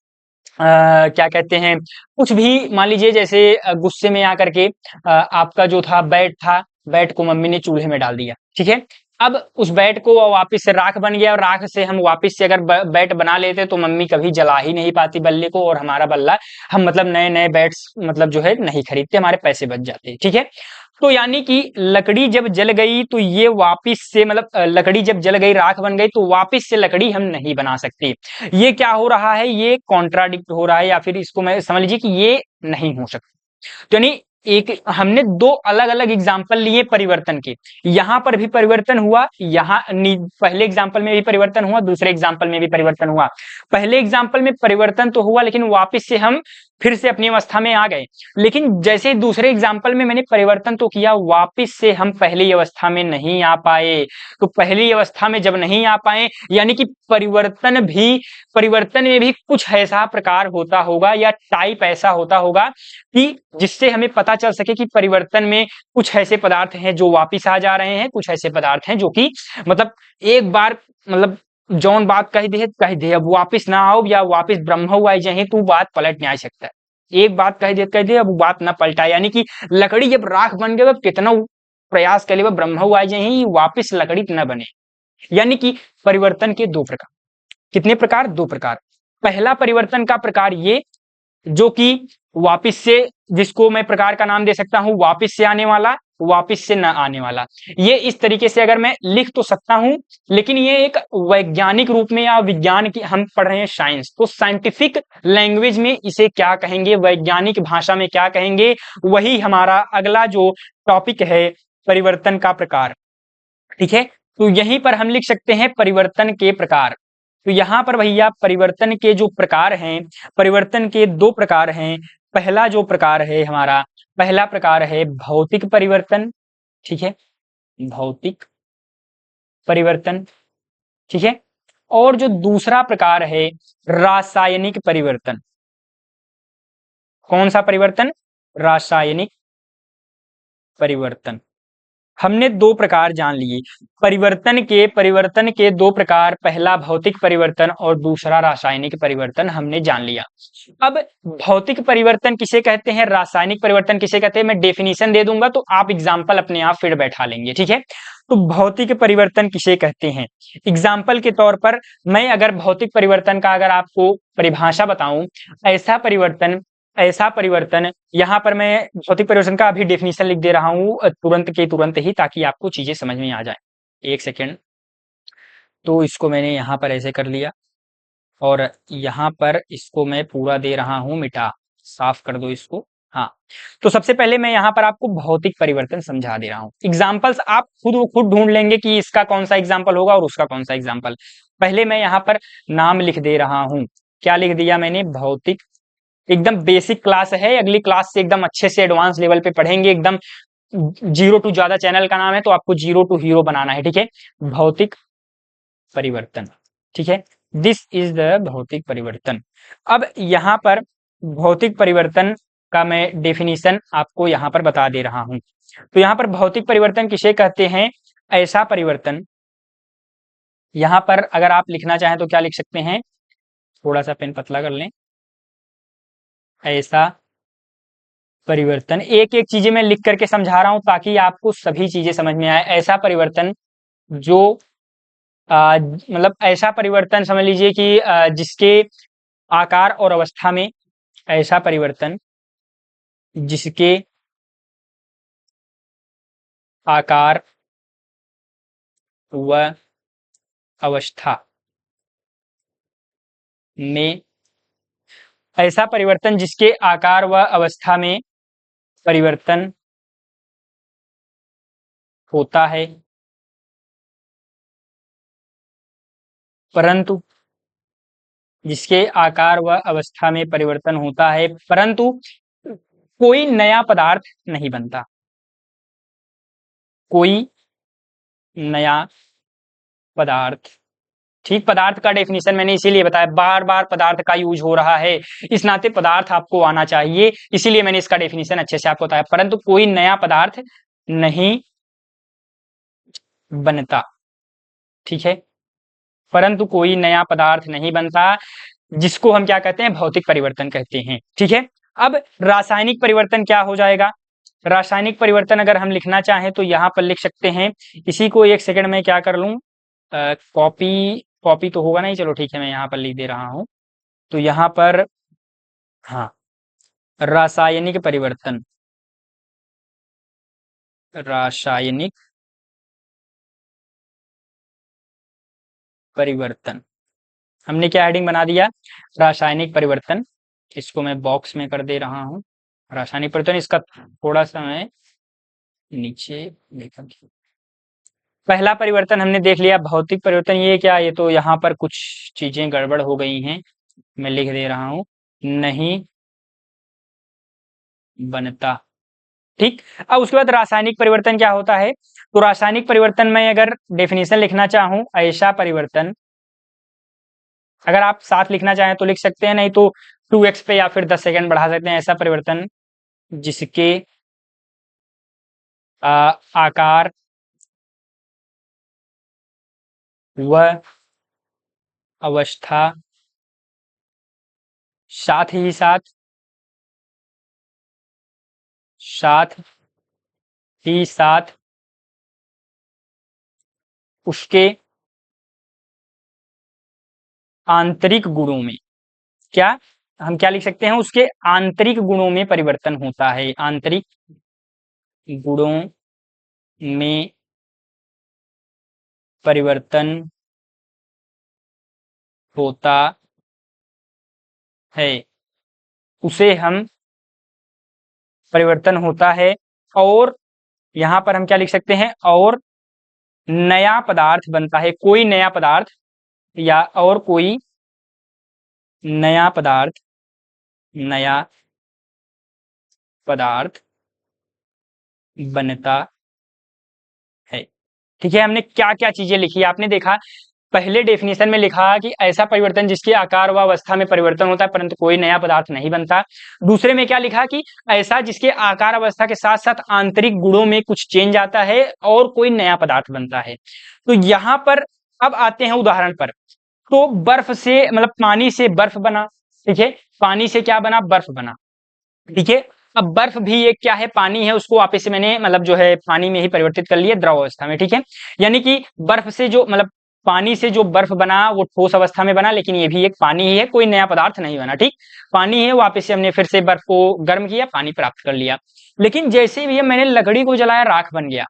क्या कहते हैं, कुछ भी मान लीजिए जैसे गुस्से में आकर के आपका जो था बैट था, बैट को मम्मी ने चूल्हे में डाल दिया, ठीक है। अब उस बैट को वापस से राख बन गया और राख से हम वापस से अगर बैट बना लेते तो मम्मी कभी जला ही नहीं पाती बल्ले को, और हमारा बल्ला हम मतलब नए नए बैट्स मतलब जो है नहीं खरीदते, हमारे पैसे बच जाते, ठीक है। तो यानी कि लकड़ी जब जल गई तो ये वापस से मतलब लकड़ी जब जल गई, राख बन गई, तो वापस से लकड़ी हम नहीं बना सकते। ये क्या हो रहा है, ये कॉन्ट्राडिक्ट हो रहा है, या फिर इसको मैं समझ लीजिए कि ये नहीं हो सकता। तो यानी एक हमने दो अलग अलग एग्जाम्पल लिए परिवर्तन के, यहां पर भी परिवर्तन हुआ, यहाँ पहले एग्जाम्पल में भी परिवर्तन हुआ, दूसरे एग्जाम्पल में भी परिवर्तन हुआ। पहले एग्जाम्पल में परिवर्तन तो हुआ लेकिन वापस से हम फिर से अपनी अवस्था में आ गए, लेकिन जैसे दूसरे एग्जाम्पल में मैंने परिवर्तन तो किया, वापस से हम पहली अवस्था में नहीं आ पाए। तो पहली अवस्था में जब नहीं आ पाए, यानी कि परिवर्तन में भी कुछ ऐसा प्रकार होता होगा या टाइप ऐसा होता होगा कि जिससे हमें पता चल सके कि परिवर्तन में कुछ ऐसे पदार्थ हैं जो वापिस आ जा रहे हैं, कुछ ऐसे पदार्थ हैं जो कि मतलब एक बार मतलब जौन बात कह दे अब वापिस ना आओ, या वापिस ब्रह्म आई जाए तो बात पलट नहीं आ सकता है। एक बात कह दे अब बात ना पलटा, यानी कि लकड़ी जब राख बन गई कितना प्रयास कर ले ब्रह्म आई जाए वापिस लकड़ी न बने। यानी कि परिवर्तन के दो प्रकार, कितने प्रकार, दो प्रकार। पहला परिवर्तन का प्रकार ये जो कि वापिस से, जिसको मैं प्रकार का नाम दे सकता हूं वापिस से आने वाला, वापिस से न आने वाला। ये इस तरीके से अगर मैं लिख तो सकता हूं, लेकिन ये एक वैज्ञानिक रूप में या विज्ञान की हम पढ़ रहे हैं साइंस, तो साइंटिफिक लैंग्वेज में इसे क्या कहेंगे, वैज्ञानिक भाषा में क्या कहेंगे, वही हमारा अगला जो टॉपिक है, परिवर्तन का प्रकार, ठीक है। तो यहीं पर हम लिख सकते हैं परिवर्तन के प्रकार। तो यहां पर भैया परिवर्तन के जो प्रकार हैं, परिवर्तन के दो प्रकार हैं। पहला जो प्रकार है हमारा, पहला प्रकार है भौतिक परिवर्तन, ठीक है, भौतिक परिवर्तन, ठीक है। और जो दूसरा प्रकार है रासायनिक परिवर्तन। कौन सा परिवर्तन, रासायनिक परिवर्तन। हमने दो प्रकार जान लिए, परिवर्तन के दो प्रकार, पहला भौतिक परिवर्तन और दूसरा रासायनिक परिवर्तन हमने जान लिया। अब भौतिक परिवर्तन किसे कहते हैं, रासायनिक परिवर्तन किसे कहते हैं, मैं डेफिनेशन दे दूंगा तो आप एग्जाम्पल अपने आप फिर बैठा लेंगे, ठीक है। तो भौतिक परिवर्तन किसे कहते हैं, एग्जाम्पल के तौर पर मैं अगर भौतिक परिवर्तन का अगर आपको परिभाषा बताऊं, ऐसा परिवर्तन, यहां पर मैं भौतिक परिवर्तन का अभी डेफिनेशन लिख दे रहा हूं तुरंत के तुरंत ही, ताकि आपको चीजें समझ में आ जाए। एक सेकेंड, तो इसको मैंने यहां पर ऐसे कर लिया और यहां पर इसको मैं पूरा दे रहा हूं मिटा, साफ कर दो इसको। हाँ, तो सबसे पहले मैं यहां पर आपको भौतिक परिवर्तन समझा दे रहा हूं। एग्जाम्पल्स आप खुद ढूंढ लेंगे कि इसका कौन सा एग्जाम्पल होगा और उसका कौन सा एग्जाम्पल। पहले मैं यहाँ पर नाम लिख दे रहा हूं, क्या लिख दिया मैंने, भौतिक। एकदम बेसिक क्लास है, अगली क्लास से एकदम अच्छे से एडवांस लेवल पे पढ़ेंगे, एकदम जीरो टू ज्यादा चैनल का नाम है तो आपको जीरो टू हीरो बनाना है, ठीक है। भौतिक परिवर्तन, ठीक है, दिस इज द भौतिक परिवर्तन। अब यहां पर भौतिक परिवर्तन का मैं डेफिनेशन आपको यहां पर बता दे रहा हूं। तो यहां पर भौतिक परिवर्तन किसे कहते हैं, ऐसा परिवर्तन, यहां पर अगर आप लिखना चाहें तो क्या लिख सकते हैं, थोड़ा सा पेन पतला कर लें, ऐसा परिवर्तन, एक एक चीजें मैं लिख करके समझा रहा हूं ताकि आपको सभी चीजें समझ में आए। ऐसा परिवर्तन जो मतलब ऐसा परिवर्तन समझ लीजिए कि जिसके आकार और अवस्था में, ऐसा परिवर्तन जिसके आकार व अवस्था में, ऐसा परिवर्तन जिसके आकार व अवस्था में परिवर्तन होता है, परंतु जिसके आकार व अवस्था में परिवर्तन होता है परंतु कोई नया पदार्थ नहीं बनता, कोई नया पदार्थ। ठीक, पदार्थ का डेफिनेशन मैंने इसीलिए बताया, बार बार पदार्थ का यूज हो रहा है, इस नाते पदार्थ आपको आना चाहिए, इसीलिए मैंने इसका डेफिनेशन अच्छे से आपको बताया। परंतु कोई नया पदार्थ नहीं बनता, ठीक है, परंतु कोई नया पदार्थ नहीं बनता, जिसको हम क्या कहते हैं, भौतिक परिवर्तन कहते हैं। ठीक है, अब रासायनिक परिवर्तन क्या हो जाएगा? रासायनिक परिवर्तन अगर हम लिखना चाहें तो यहाँ पर लिख सकते हैं, इसी को एक सेकंड में क्या कर लूं, कॉपी कॉपी तो होगा नहीं, चलो ठीक है मैं यहाँ पर लिख दे रहा हूँ। तो यहाँ पर हाँ, रासायनिक परिवर्तन, रासायनिक परिवर्तन, हमने क्या हेडिंग बना दिया, रासायनिक परिवर्तन। इसको मैं बॉक्स में कर दे रहा हूँ, रासायनिक परिवर्तन, इसका थोड़ा सा मैं नीचे लेकर, पहला परिवर्तन हमने देख लिया, भौतिक परिवर्तन। ये क्या, ये तो यहाँ पर कुछ चीजें गड़बड़ हो गई हैं, मैं लिख दे रहा हूँ, नहीं बनता। ठीक, अब उसके बाद रासायनिक परिवर्तन क्या होता है? तो रासायनिक परिवर्तन में अगर डेफिनेशन लिखना चाहूं, ऐसा परिवर्तन, अगर आप साथ लिखना चाहें तो लिख सकते हैं, नहीं तो 2x पे या फिर 10 सेकंड बढ़ा सकते हैं। ऐसा परिवर्तन जिसके आकार व अवस्था साथ ही साथ उसके आंतरिक गुणों में, क्या हम क्या लिख सकते हैं, उसके आंतरिक गुणों में परिवर्तन होता है, आंतरिक गुणों में परिवर्तन होता है, उसे हम परिवर्तन होता है। और यहां पर हम क्या लिख सकते हैं, और नया पदार्थ बनता है, कोई नया पदार्थ, या और कोई नया पदार्थ, नया पदार्थ बनता है। ठीक है, हमने क्या क्या चीजें लिखी आपने देखा, पहले डेफिनेशन में लिखा कि ऐसा परिवर्तन जिसके आकार व अवस्था में परिवर्तन होता है परंतु कोई नया पदार्थ नहीं बनता। दूसरे में क्या लिखा कि ऐसा जिसके आकार अवस्था के साथ साथ आंतरिक गुणों में कुछ चेंज आता है और कोई नया पदार्थ बनता है। तो यहाँ पर अब आते हैं उदाहरण पर। तो बर्फ से, मतलब पानी से बर्फ बना, ठीक है, पानी से क्या बना, बर्फ बना, ठीक है। अब बर्फ भी एक क्या है, पानी है, उसको वापस से मैंने मतलब जो है पानी में ही परिवर्तित कर लिया, द्रव अवस्था में, ठीक है। यानी कि बर्फ से जो मतलब पानी से जो बर्फ बना वो ठोस अवस्था में बना, लेकिन ये भी एक पानी ही है, कोई नया पदार्थ नहीं बना, ठीक, पानी है, वापस से हमने फिर से बर्फ को गर्म किया, पानी प्राप्त कर लिया। लेकिन जैसे भी मैंने लकड़ी को जलाया, राख बन गया,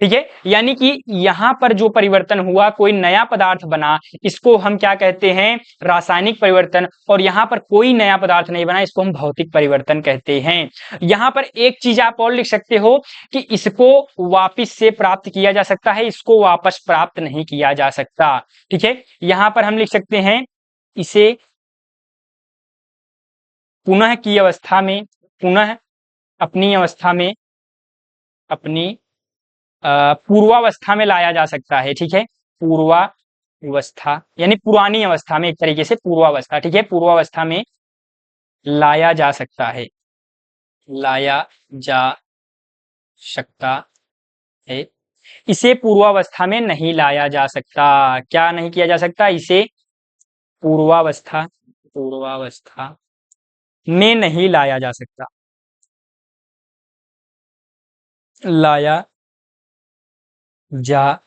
ठीक है। यानी कि यहाँ पर जो परिवर्तन हुआ, कोई नया पदार्थ बना, इसको हम क्या कहते हैं, रासायनिक परिवर्तन। और यहाँ पर कोई नया पदार्थ नहीं बना, इसको हम भौतिक परिवर्तन कहते हैं। यहाँ पर एक चीज आप और लिख सकते हो कि इसको वापस से प्राप्त किया जा सकता है, इसको वापस प्राप्त नहीं किया जा सकता, ठीक है। यहाँ पर हम लिख सकते हैं, इसे पुनः की अवस्था में, पुनः अपनी अवस्था में, अपनी पूर्वावस्था में लाया जा सकता है, ठीक है। पूर्वावस्था यानी पुरानी अवस्था में, एक तरीके से पूर्वावस्था, ठीक है, पूर्वावस्था में लाया जा सकता है, लाया जा सकता है। इसे पूर्वावस्था में नहीं लाया जा सकता, क्या नहीं किया जा सकता, इसे पूर्वावस्था, पूर्वावस्था में नहीं लाया जा सकता, लाया जा,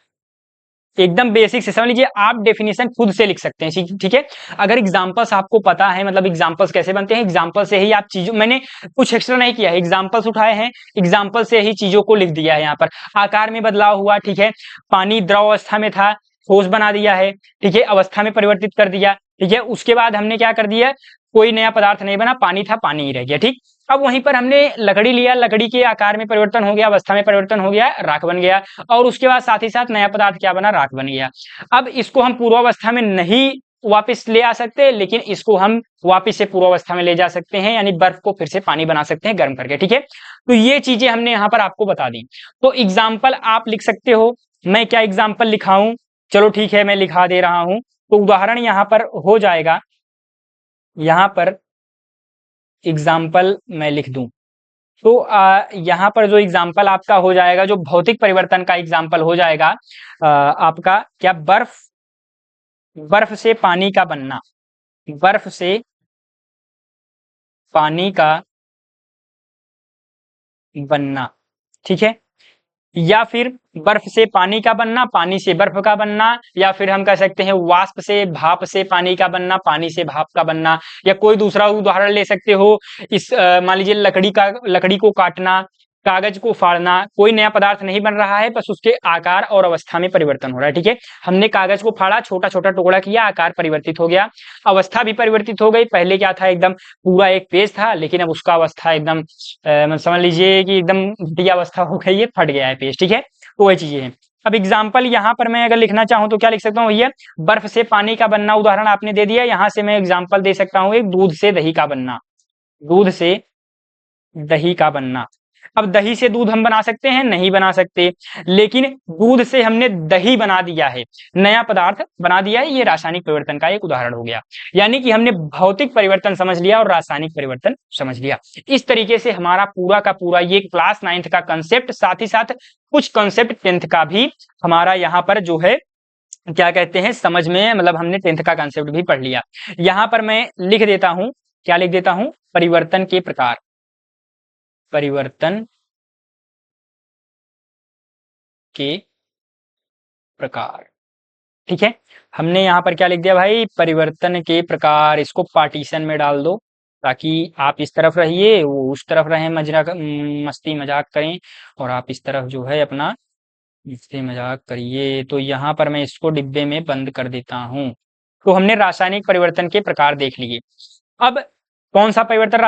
एकदम बेसिक से समझ लीजिए, आप डेफिनेशन खुद से लिख सकते हैं, ठीक है। अगर एग्जांपल्स आपको पता है, मतलब एग्जांपल्स कैसे बनते हैं, एग्जांपल से ही आप चीजों, मैंने कुछ एक्स्ट्रा नहीं किया है, एग्जांपल्स उठाए हैं, एग्जांपल से ही चीजों को लिख दिया है। यहाँ पर आकार में बदलाव हुआ, ठीक है, पानी द्रव अवस्था में था, ठोस बना दिया है, ठीक है, अवस्था में परिवर्तित कर दिया, ठीक है। उसके बाद हमने क्या कर दिया, कोई नया पदार्थ नहीं बना, पानी था, पानी ही रह गया, ठीक। अब वहीं पर हमने लकड़ी लिया, लकड़ी के आकार में परिवर्तन हो गया, अवस्था में परिवर्तन हो गया, राख बन गया, और उसके बाद साथ ही साथ नया पदार्थ क्या बना, राख बन गया। अब इसको हम पूर्वावस्था में नहीं वापस ले आ सकते हैं, लेकिन इसको हम वापस से पूर्वावस्था में ले जा सकते हैं, यानी बर्फ को फिर से पानी बना सकते हैं गर्म करके। ठीक है, तो ये चीजें हमने यहाँ पर आपको बता दी। तो एग्जाम्पल आप लिख सकते हो, मैं क्या एग्जाम्पल लिखाऊं? चलो ठीक है, मैं लिखा दे रहा हूं। तो उदाहरण यहाँ पर हो जाएगा, यहाँ पर एग्जाम्पल मैं लिख दूं तो यहाँ पर जो एग्जाम्पल आपका हो जाएगा, जो भौतिक परिवर्तन का एग्जाम्पल हो जाएगा आपका क्या, बर्फ से पानी का बनना, बर्फ से पानी का बनना। ठीक है, या फिर बर्फ से पानी का बनना, पानी से बर्फ का बनना, या फिर हम कह सकते हैं वाष्प से भाप से पानी का बनना, पानी से भाप का बनना। या कोई दूसरा उदाहरण ले सकते हो, इस मान लीजिए लकड़ी को काटना, कागज को फाड़ना, कोई नया पदार्थ नहीं बन रहा है, बस उसके आकार और अवस्था में परिवर्तन हो रहा है। ठीक है, हमने कागज को फाड़ा, छोटा छोटा टुकड़ा किया, आकार परिवर्तित हो गया, अवस्था भी परिवर्तित हो गई। पहले क्या था, एकदम पूरा एक पेज था, लेकिन अब उसका अवस्था एकदम समझ लीजिए कि एकदम घटिया अवस्था हो गई है, फट गया है पेज। ठीक है, तो वही चीजें हैं। अब एग्जाम्पल यहाँ पर मैं अगर लिखना चाहूं तो क्या लिख सकता हूँ, भैया बर्फ से पानी का बनना उदाहरण आपने दे दिया, यहाँ से मैं एग्जाम्पल दे सकता हूँ एक दूध से दही का बनना, दूध से दही का बनना। अब दही से दूध हम बना सकते हैं? नहीं बना सकते, लेकिन दूध से हमने दही बना दिया है, नया पदार्थ बना दिया है, ये रासायनिक परिवर्तन का एक उदाहरण हो गया। यानी कि हमने भौतिक परिवर्तन समझ लिया और रासायनिक परिवर्तन समझ लिया। इस तरीके से हमारा पूरा का पूरा ये क्लास 9th का कंसेप्ट, साथ ही साथ कुछ कंसेप्ट 10th का भी हमारा यहाँ पर जो है क्या कहते हैं समझ में, मतलब हमने 10th का कंसेप्ट भी पढ़ लिया। यहाँ पर मैं लिख देता हूं, क्या लिख देता हूं, परिवर्तन के प्रकार, परिवर्तन के प्रकार। ठीक है, हमने यहाँ पर क्या लिख दिया भाई, परिवर्तन के प्रकार। इसको पार्टीशन में डाल दो, ताकि आप इस तरफ रहिए, वो उस तरफ रहे, मस्ती मजाक करें, और आप इस तरफ जो है अपना मस्ती मजाक करिए। तो यहाँ पर मैं इसको डिब्बे में बंद कर देता हूँ। तो हमने रासायनिक परिवर्तन के प्रकार देख लिए। अब कौन सा परिवर्तन,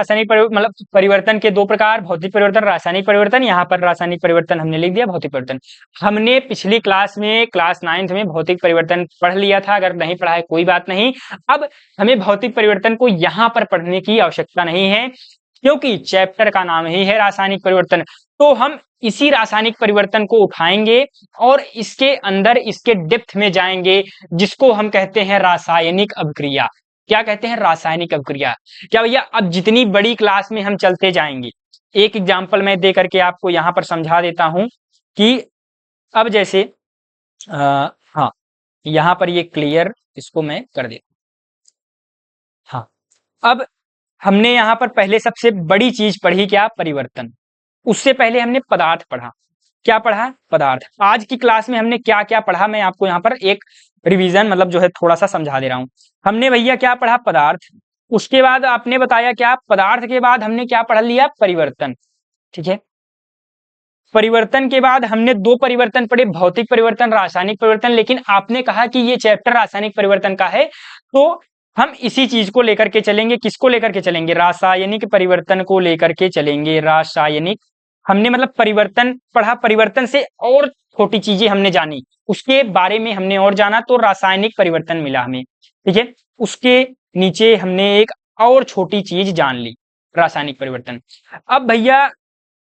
मतलब परिवर्तन के दो प्रकार, भौतिक परिवर्तन, रासायनिक परिवर्तन। यहाँ पर रासायनिक परिवर्तन हमने लिख दिया, भौतिक परिवर्तन हमने पिछली क्लास में, क्लास 9th में भौतिक परिवर्तन पढ़ लिया था। अगर नहीं पढ़ा है कोई बात नहीं, अब हमें भौतिक परिवर्तन को यहाँ पर पढ़ने की आवश्यकता नहीं है, क्योंकि चैप्टर का नाम ही है रासायनिक परिवर्तन। तो हम इसी रासायनिक परिवर्तन को उठाएंगे और इसके अंदर, इसके डेप्थ में जाएंगे, जिसको हम कहते हैं रासायनिक अभिक्रिया। क्या कहते हैं, रासायनिक अभिक्रिया। क्या भैया, अब जितनी बड़ी क्लास में हम चलते जाएंगे, एक एग्जांपल मैं दे करके आपको यहाँ पर समझा देता हूं कि अब जैसे हाँ, यहाँ पर ये क्लियर, इसको मैं कर देता हूं। हाँ, अब हमने यहाँ पर पहले सबसे बड़ी चीज पढ़ी क्या, परिवर्तन। उससे पहले हमने पदार्थ पढ़ा। क्या पढ़ा, पदार्थ। आज की क्लास में हमने क्या क्या पढ़ा, मैं आपको यहाँ पर एक रिवीजन, मतलब जो है थोड़ा सा समझा दे रहा हूं। हमने भैया क्या पढ़ा, पदार्थ। उसके बाद आपने बताया क्या, पदार्थ के बाद हमने क्या पढ़ लिया, परिवर्तन। ठीक है, परिवर्तन के बाद हमने दो परिवर्तन पढ़े, भौतिक परिवर्तन, रासायनिक परिवर्तन। लेकिन आपने कहा कि ये चैप्टर रासायनिक परिवर्तन का है, तो हम इसी चीज को लेकर के चलेंगे। किसको लेकर के चलेंगे, रासायनिक परिवर्तन को लेकर के चलेंगे। रासायनिक, हमने मतलब परिवर्तन पढ़ा, परिवर्तन से और छोटी चीजें हमने जानी, उसके बारे में हमने और जाना, तो रासायनिक परिवर्तन मिला हमें। ठीक है, उसके नीचे हमने एक और छोटी चीज जान ली, रासायनिक परिवर्तन। अब भैया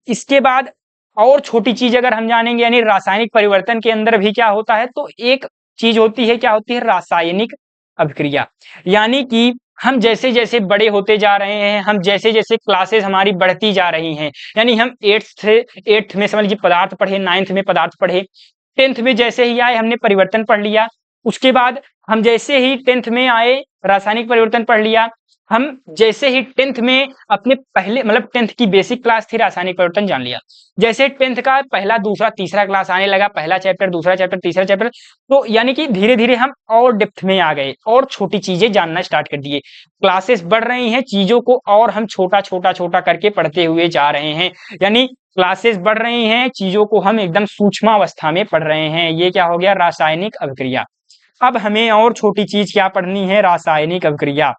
इसके बाद और छोटी चीज अगर हम जानेंगे, यानी रासायनिक परिवर्तन के अंदर भी क्या होता है, तो एक चीज होती है, क्या होती है, रासायनिक अभिक्रिया। यानी कि हम जैसे जैसे बड़े होते जा रहे हैं, हम जैसे जैसे क्लासेस हमारी बढ़ती जा रही हैं, यानी हम 8th में समझ लीजिए पदार्थ पढ़े, 9th में पदार्थ पढ़े, 10th में जैसे ही आए हमने परिवर्तन पढ़ लिया। उसके बाद हम जैसे ही 10th में आए, रासायनिक परिवर्तन पढ़ लिया। हम जैसे ही 10th में अपने पहले, मतलब 10th की बेसिक क्लास थी, रासायनिक परिवर्तन जान लिया। जैसे 10th का पहला, दूसरा, तीसरा क्लास आने लगा, पहला चैप्टर, दूसरा चैप्टर, तीसरा चैप्टर, तो यानी कि धीरे धीरे हम और डेप्थ में आ गए और छोटी चीजें जानना स्टार्ट कर दिए। क्लासेस बढ़ रही हैं, चीजों को और हम छोटा छोटा छोटा करके पढ़ते हुए जा रहे हैं। यानी क्लासेस बढ़ रही हैं, चीजों को हम एकदम सूक्ष्म अवस्था में पढ़ रहे हैं। ये क्या हो गया, रासायनिक अभिक्रिया। अब हमें और छोटी चीज क्या पढ़नी है, रासायनिक अभिक्रिया।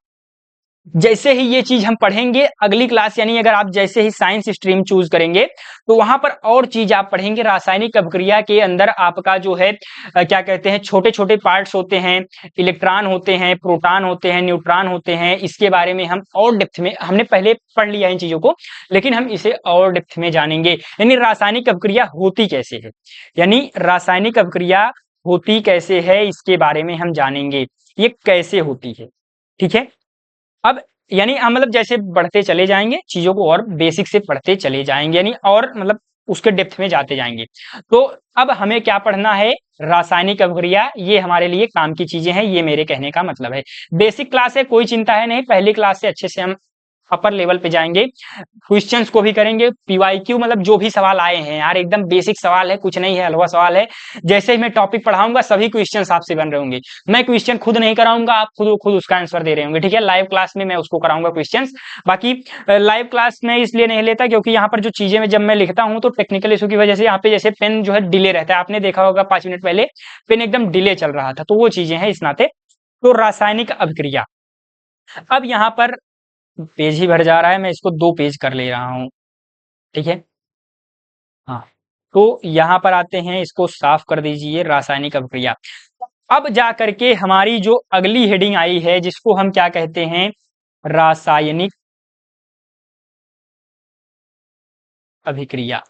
जैसे ही ये चीज हम पढ़ेंगे अगली क्लास, यानी अगर आप जैसे ही साइंस स्ट्रीम चूज करेंगे तो वहां पर और चीज आप पढ़ेंगे। रासायनिक अभिक्रिया के अंदर आपका जो है क्या कहते हैं, छोटे छोटे पार्ट्स होते हैं, इलेक्ट्रॉन होते हैं, प्रोटॉन होते हैं, न्यूट्रॉन होते हैं। इसके बारे में हम और डेप्थ में, हमने पहले पढ़ लिया इन चीजों को, लेकिन हम इसे और डेप्थ में जानेंगे। यानी रासायनिक अभिक्रिया होती कैसे है, यानी रासायनिक अभिक्रिया होती कैसे है इसके बारे में हम जानेंगे, ये कैसे होती है। ठीक है, अब यानी हम मतलब जैसे बढ़ते चले जाएंगे चीजों को और बेसिक से पढ़ते चले जाएंगे, यानी और मतलब उसके डेप्थ में जाते जाएंगे। तो अब हमें क्या पढ़ना है, रासायनिक अभिक्रिया, ये हमारे लिए काम की चीजें हैं, ये मेरे कहने का मतलब है। बेसिक क्लास है, कोई चिंता है नहीं, पहली क्लास से अच्छे से हम अपर लेवल पे जाएंगे, क्वेश्चंस को भी करेंगे, पीवाईक्यू मतलब जो भी सवाल आए हैं यार, एकदम बेसिक सवाल है, कुछ नहीं है, हलवा सवाल है। जैसे ही मैं टॉपिक पढ़ाऊंगा सभी क्वेश्चंस आपसे बन रहे होंगे, मैं क्वेश्चन खुद नहीं कराऊंगा, आप खुद उसका आंसर दे रहे होंगे। ठीक है, लाइव क्लास में मैं उसको कराऊंगा क्वेश्चंस। बाकी लाइव क्लास में इसलिए नहीं लेता क्योंकि यहाँ पर जो चीजें जब मैं लिखता हूँ तो टेक्निकल इशू की वजह से यहाँ पे जैसे पेन जो है डिले रहता है, आपने देखा होगा 5 मिनट पहले पेन एकदम डिले चल रहा था, तो वो चीजें हैं इस नाते। तो रासायनिक अभिक्रिया, अब यहाँ पर पेज ही भर जा रहा है, मैं इसको 2 पेज कर ले रहा हूं। ठीक है, हाँ, तो यहां पर आते हैं, इसको साफ कर दीजिए, रासायनिक अभिक्रिया। अब जा करके हमारी जो अगली हेडिंग आई है जिसको हम क्या कहते हैं, रासायनिक अभिक्रिया।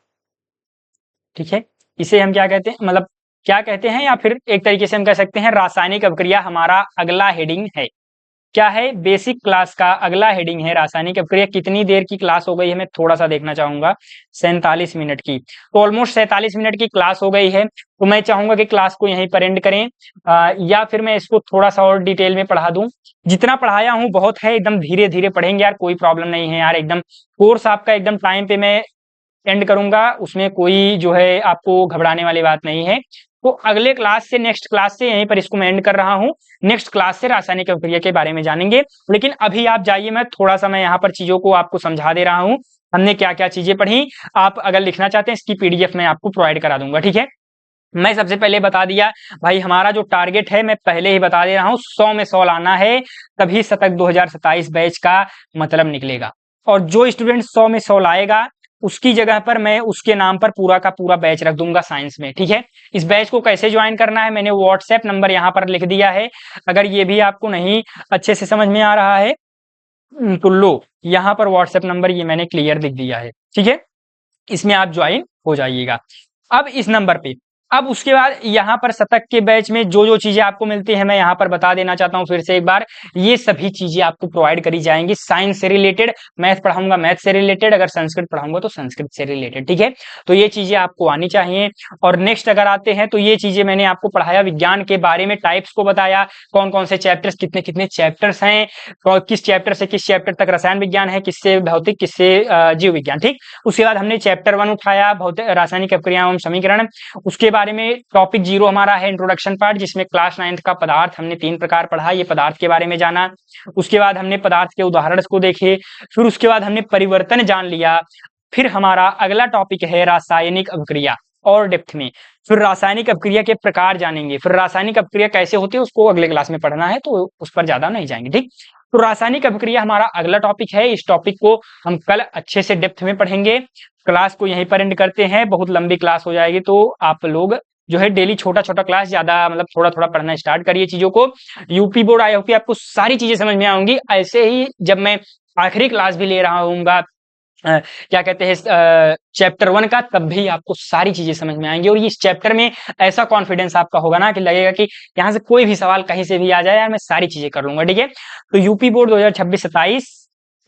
ठीक है, इसे हम क्या कहते हैं, मतलब क्या कहते हैं, या फिर एक तरीके से हम कह सकते हैं रासायनिक अभिक्रिया हमारा अगला हेडिंग है। क्या है, बेसिक क्लास का अगला हेडिंग है रासायनिक अभिक्रिया। कितनी देर की क्लास हो गई है मैं थोड़ा सा देखना चाहूंगा, 47 मिनट की, तो ऑलमोस्ट 47 मिनट की क्लास हो गई है। तो मैं चाहूंगा कि क्लास को यहीं पर एंड करें, या फिर मैं इसको थोड़ा सा और डिटेल में पढ़ा दूं। जितना पढ़ाया हूं बहुत है, एकदम धीरे धीरे पढ़ेंगे यार, कोई प्रॉब्लम नहीं है यार, एकदम कोर्स आपका एकदम टाइम पे मैं एंड करूंगा, उसमें कोई जो है आपको घबराने वाली बात नहीं है। तो अगले क्लास से, नेक्स्ट क्लास से यहीं पर इसको मैं एंड कर रहा हूं, नेक्स्ट क्लास से रासायनिक अभिक्रिया के बारे में जानेंगे। लेकिन अभी आप जाइए, मैं थोड़ा सा मैं यहाँ पर चीजों को आपको समझा दे रहा हूं, हमने क्या क्या चीजें पढ़ी। आप अगर लिखना चाहते हैं इसकी पीडीएफ मैं आपको प्रोवाइड करा दूंगा। ठीक है, मैं सबसे पहले बता दिया भाई, हमारा जो टारगेट है मैं पहले ही बता दे रहा हूं, 100 में 100 लाना है, तभी शतक 2027 बैच का मतलब निकलेगा। और जो स्टूडेंट 100 में 100 लाएगा उसकी जगह पर मैं उसके नाम पर पूरा का पूरा बैच रख दूंगा साइंस में। ठीक है, इस बैच को कैसे ज्वाइन करना है मैंने व्हाट्सएप नंबर यहाँ पर लिख दिया है, अगर ये भी आपको नहीं अच्छे से समझ में आ रहा है तो लो, यहाँ पर व्हाट्सएप नंबर ये मैंने क्लियर लिख दिया है। ठीक है, इसमें आप ज्वाइन हो जाइएगा अब इस नंबर पे। अब उसके बाद यहाँ पर शतक के बैच में जो जो चीजें आपको मिलती है मैं यहाँ पर बता देना चाहता हूँ फिर से एक बार, ये सभी चीजें आपको प्रोवाइड करी जाएंगी साइंस से रिलेटेड, मैथ पढ़ाऊंगा मैथ से रिलेटेड, अगर संस्कृत पढ़ाऊंगा तो संस्कृत से रिलेटेड। ठीक है, तो ये चीजें आपको आनी चाहिए। और नेक्स्ट अगर आते हैं तो ये चीजें मैंने आपको पढ़ाया, विज्ञान के बारे में टाइप्स को बताया, कौन कौन से चैप्टर्स, कितने कितने चैप्टर्स हैं, किस चैप्टर से किस चैप्टर तक रसायन विज्ञान है, किससे भौतिक, किससे जीव विज्ञान। ठीक, उसके बाद हमने चैप्टर 1 उठाया, भौतिक रासायनिक अभिक्रिया एवं समीकरण। उसके बारे में टॉपिक 0 हमारा है इंट्रोडक्शन पार्ट, जिसमें क्लास 9th का पदार्थ हमने 3 प्रकार पढ़ा, ये पदार्थ के बारे में जाना। उसके बाद हमने पदार्थ के उदाहरण को देखे, फिर उसके बाद हमने परिवर्तन जान लिया। फिर हमारा अगला टॉपिक है रासायनिक अभिक्रिया और डेप्थ में, फिर रासायनिक अभिक्रिया के प्रकार जानेंगे, फिर रासायनिक अभिक्रिया कैसे होती है उसको अगले क्लास में पढ़ना है, तो उस पर ज्यादा नहीं जाएंगे। ठीक, तो रासायनिक अभिक्रिया हमारा अगला टॉपिक है, इस टॉपिक को हम कल अच्छे से डेप्थ में पढ़ेंगे। क्लास को यहीं पर एंड करते हैं, बहुत लंबी क्लास हो जाएगी, तो आप लोग जो है डेली छोटा छोटा क्लास, ज्यादा मतलब थोड़ा थोड़ा पढ़ना स्टार्ट करिए चीजों को। यूपी बोर्ड आई होपी आपको सारी चीजें समझ में आऊंगी, ऐसे ही जब मैं आखिरी क्लास भी ले रहा हूँ क्या कहते हैं चैप्टर 1 का, तब भी आपको सारी चीजें समझ में आएंगी। और इस चैप्टर में ऐसा कॉन्फिडेंस आपका होगा ना कि लगेगा कि यहाँ से कोई भी सवाल कहीं से भी आ जाए यार मैं सारी चीजें कर लूंगा। ठीक है, तो यूपी बोर्ड 2026-27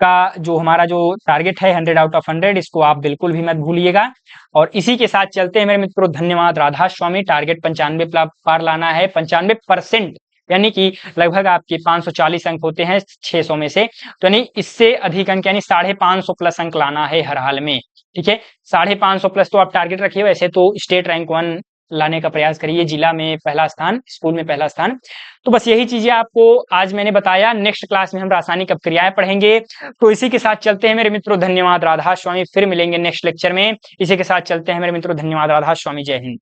का जो हमारा जो टारगेट है 100 आउट ऑफ 100, इसको आप बिल्कुल भी मत भूलिएगा। और इसी के साथ चलते हैं मेरे मित्रों, धन्यवाद राधा स्वामी। टारगेट 95 पार लाना है, 95%, यानी कि लगभग आपके 540 अंक होते हैं 600 में से, तो यानी इससे अधिक अंक यानी 550 प्लस अंक लाना है हर हाल में। ठीक है, 550 प्लस तो आप टारगेट रखिए, वैसे तो स्टेट रैंक 1 लाने का प्रयास करिए, जिला में पहला स्थान, स्कूल में पहला स्थान। तो बस यही चीजें आपको आज मैंने बताया, नेक्स्ट क्लास में हम रासायनिक अभिक्रियाएं पढ़ेंगे। तो इसी के साथ चलते हैं मेरे मित्रों, धन्यवाद राधा स्वामी, फिर मिलेंगे नेक्स्ट लेक्चर में। इसी के साथ चलते हैं मेरे मित्रों, धन्यवाद राधा स्वामी, जय हिंद।